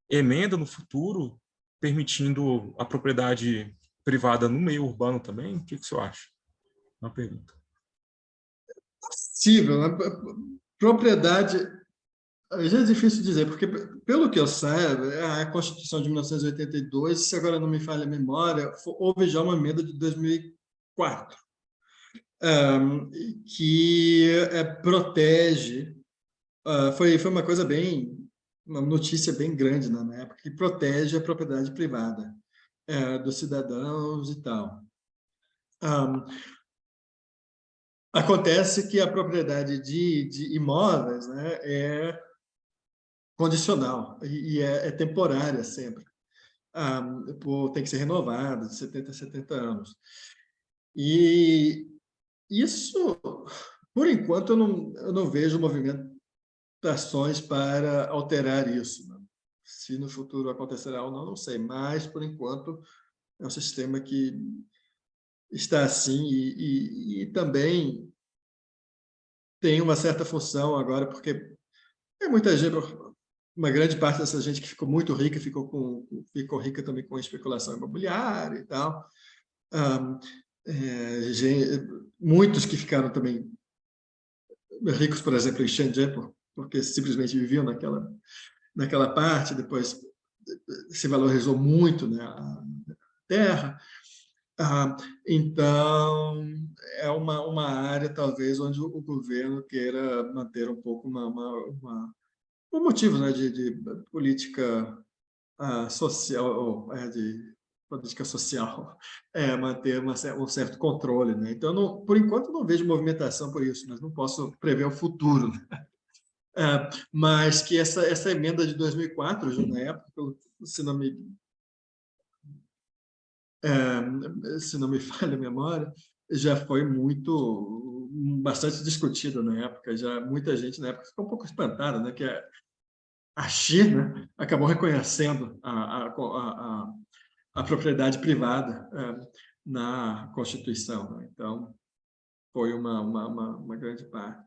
emenda no futuro, permitindo a propriedade privada no meio urbano também? O que o senhor acha? Uma pergunta. Possível. Propriedade já é difícil dizer, porque, pelo que eu saiba, a Constituição de 1982, se agora não me falha a memória, houve já uma emenda de 2004, que protege, foi uma coisa uma notícia bem grande na época, que protege a propriedade privada dos cidadãos e tal. Acontece que a propriedade de imóveis, né, é condicional e é temporária sempre. Tem que ser renovada de 70 a 70 anos. E isso, por enquanto, eu não vejo movimentações para alterar isso, né? Se no futuro acontecerá ou não sei, mas, por enquanto, é um sistema que está assim e também tem uma certa função agora, porque muita gente, uma grande parte dessa gente que ficou muito rica, ficou rica também com a especulação imobiliária e tal. Muitos que ficaram também ricos, por exemplo, em Shenzhen, porque simplesmente viviam naquela parte, depois se valorizou muito, né, a terra. Então, é uma área, talvez, onde o governo queira manter um pouco por motivos, né, de política social, de política social, manter um certo controle, né? Então, não, por enquanto, não vejo movimentação por isso, mas não posso prever o futuro, né? Mas que essa emenda de 2004, na época, se não me falha a memória, já foi bastante discutida na época. Já muita gente na época ficou um pouco espantada, né? Que a China acabou reconhecendo a propriedade privada na Constituição, né? Então, foi uma grande parte,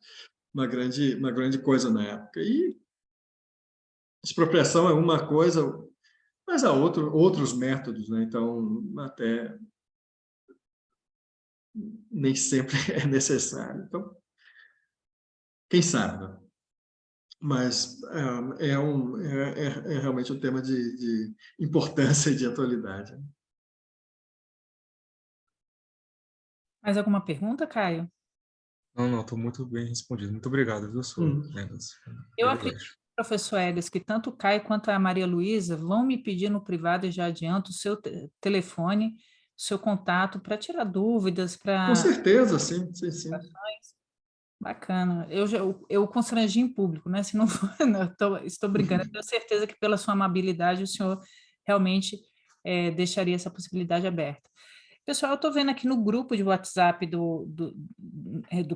uma grande coisa na época. E expropriação é uma coisa, mas há outros métodos, né? Então, até nem sempre é necessário. Então, quem sabe, né? Mas é realmente um tema de importância e de atualidade. Mais alguma pergunta, Caio? Não, estou muito bem respondido. Muito obrigado, viu, senhor? Eu acredito, professor Egas, que tanto o Caio quanto a Maria Luísa vão me pedir no privado, e já adianto, o seu telefone, o seu contato, para tirar dúvidas, para... Com certeza, sim. Bacana. Eu constrangi em público, né? Se não for, não, estou brincando. Eu tenho certeza que pela sua amabilidade o senhor realmente deixaria essa possibilidade aberta. Pessoal, eu estou vendo aqui no grupo de WhatsApp do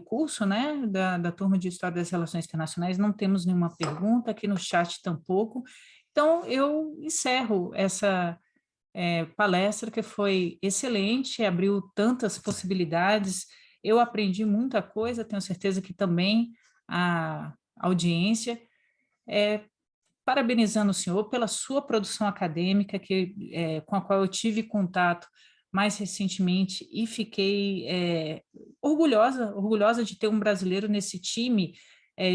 curso, né? Da turma de História das Relações Internacionais, não temos nenhuma pergunta, aqui no chat tampouco. Então, eu encerro essa palestra que foi excelente, abriu tantas possibilidades. Eu aprendi muita coisa, tenho certeza que também a audiência. Parabenizando o senhor pela sua produção acadêmica, com a qual eu tive contato mais recentemente e fiquei orgulhosa de ter um brasileiro nesse time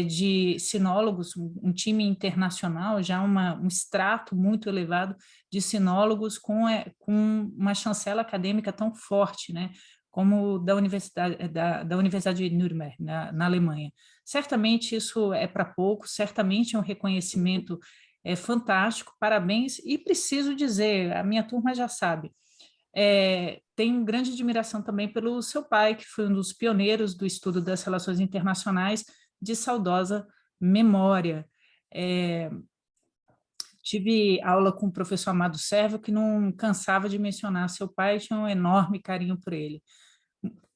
de sinólogos, um time internacional, já um extrato muito elevado de sinólogos com uma chancela acadêmica tão forte, né, como da Universidade de Nuremberg, na Alemanha. Certamente isso é para pouco, certamente é um reconhecimento fantástico, parabéns, e preciso dizer, a minha turma já sabe, tenho grande admiração também pelo seu pai, que foi um dos pioneiros do estudo das relações internacionais, de saudosa memória. Tive aula com o professor Amado Servo, que não cansava de mencionar seu pai, tinha um enorme carinho por ele.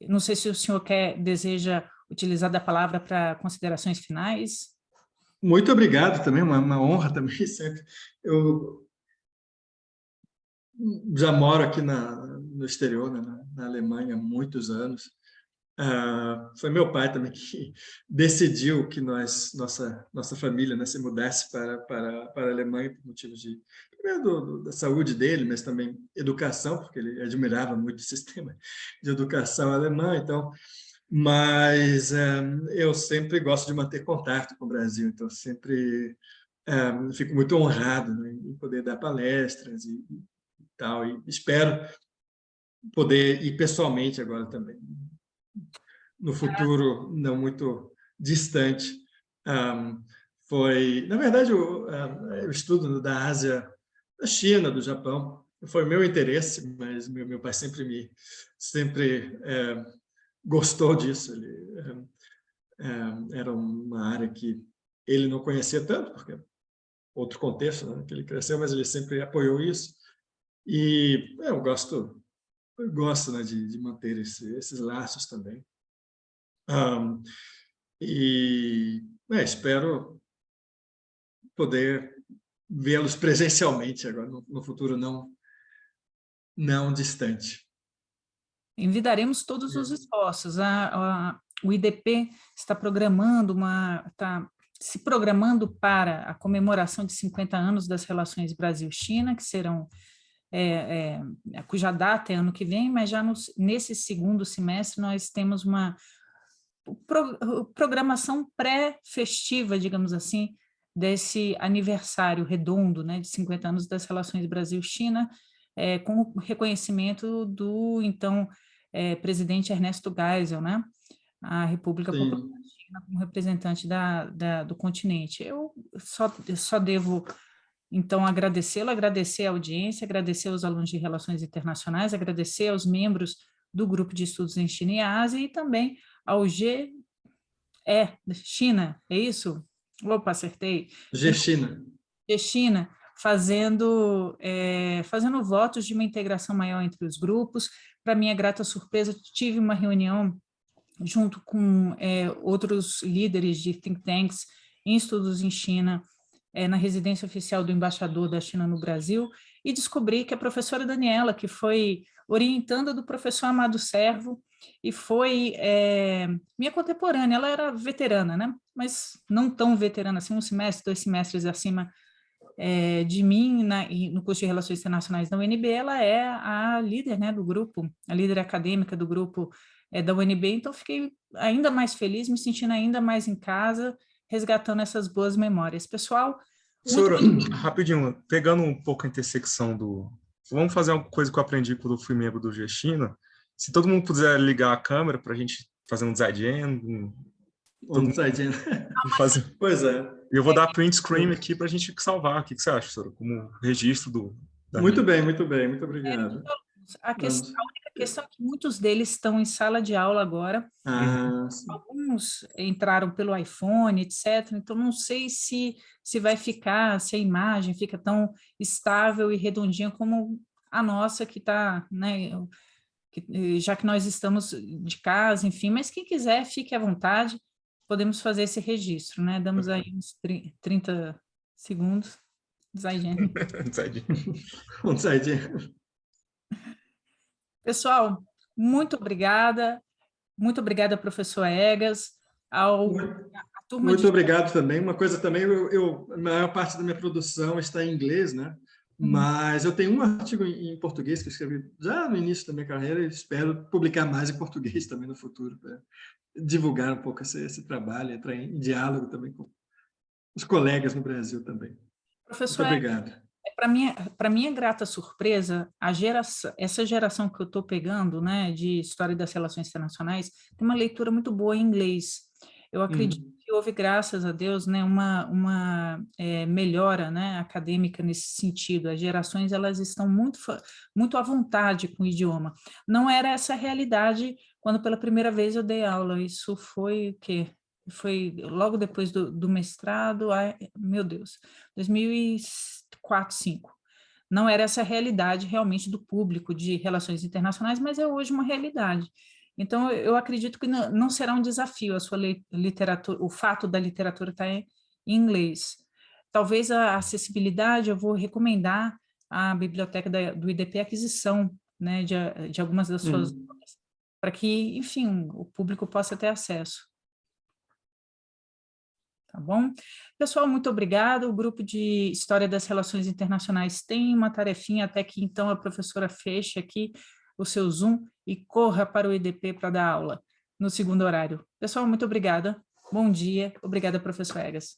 Não sei se o senhor deseja utilizar da palavra para considerações finais. Muito obrigado também, uma honra também sempre. Eu já moro aqui no exterior, né, na Alemanha, há muitos anos. Foi meu pai também que decidiu que nossa família, né, se mudasse para a Alemanha por motivos primeiro da saúde dele, mas também educação, porque ele admirava muito o sistema de educação alemão. Então, mas eu sempre gosto de manter contato com o Brasil, então sempre fico muito honrado, né, em poder dar palestras e tal, e espero poder ir pessoalmente agora também, no futuro não muito distante. Na verdade, o estudo da Ásia, da China, do Japão, foi meu interesse, mas meu pai sempre gostou disso. Ele era uma área que ele não conhecia tanto, porque outro contexto, né, que ele cresceu, mas ele sempre apoiou isso. E eu gosto, né, de manter esses laços também. Espero poder vê-los presencialmente agora, no futuro não distante. Envidaremos todos os esforços. O IDP está se programando para a comemoração de 50 anos das relações Brasil-China, que serão cuja data é ano que vem, mas já nesse segundo semestre nós temos programação pré-festiva, digamos assim, desse aniversário redondo, né, de 50 anos das relações Brasil-China, com o reconhecimento do, então, presidente Ernesto Geisel, né, a República Popular da China como representante do continente. Eu só devo, então, agradecê-lo, agradecer a audiência, agradecer aos alunos de Relações Internacionais, agradecer aos membros do Grupo de Estudos em China e Ásia e também ao China, é isso? Opa, acertei. G-China. G-China, fazendo votos de uma integração maior entre os grupos. Para minha grata surpresa, tive uma reunião junto com outros líderes de think tanks em estudos em China, na residência oficial do embaixador da China no Brasil, e descobri que a professora Daniela, que foi orientanda do professor Amado Servo, e foi minha contemporânea, ela era veterana, né? Mas não tão veterana assim, 1 semestre, 2 semestres acima de mim no curso de Relações Internacionais da UNB, ela é a líder, né, do grupo, a líder acadêmica do grupo da UNB, então fiquei ainda mais feliz, me sentindo ainda mais em casa, resgatando essas boas memórias. Pessoal, Professora, rapidinho, pegando um pouco a intersecção do... Vamos fazer uma coisa que eu aprendi quando eu fui membro do G-China. Se todo mundo puder ligar a câmera para a gente fazer um zaijian, fazer... Pois é. Eu vou dar print screen aqui para a gente salvar. O que você acha, professora? Como registro Muito bem, muito obrigado. A única questão é que muitos deles estão em sala de aula agora. Alguns entraram pelo iPhone, etc. Então, não sei se vai ficar, se a imagem fica tão estável e redondinha como a nossa, que está, né, já que nós estamos de casa, enfim. Mas quem quiser, fique à vontade, podemos fazer esse registro, né? Damos aí uns 30 segundos. Zaijian. Pessoal, muito obrigada, professor Egas, Muito obrigado também. Uma coisa também, a maior parte da minha produção está em inglês, né? Mas eu tenho um artigo em português que eu escrevi já no início da minha carreira e espero publicar mais em português também no futuro, para divulgar um pouco esse trabalho, entrar em diálogo também com os colegas no Brasil também. Professor, muito obrigado. Para minha grata surpresa, essa geração que eu estou pegando, né, de História das Relações Internacionais, tem uma leitura muito boa em inglês. Eu acredito que houve, graças a Deus, né, uma melhora, né, acadêmica nesse sentido. As gerações elas estão muito à vontade com o idioma. Não era essa a realidade quando pela primeira vez eu dei aula. Isso foi o quê? Foi logo depois do mestrado, meu Deus, 2004, 2005. Não era essa a realidade realmente do público de relações internacionais, mas é hoje uma realidade. Então, eu acredito que não será um desafio a sua literatura, o fato da literatura estar em inglês. Talvez a acessibilidade, eu vou recomendar a biblioteca do IDP a aquisição, né, de algumas das suas obras, para que, enfim, o público possa ter acesso. Tá bom? Pessoal, muito obrigada. O grupo de História das Relações Internacionais tem uma tarefinha até que, então, a professora feche aqui o seu Zoom e corra para o IDP para dar aula no segundo horário. Pessoal, muito obrigada. Bom dia. Obrigada, professor Egas.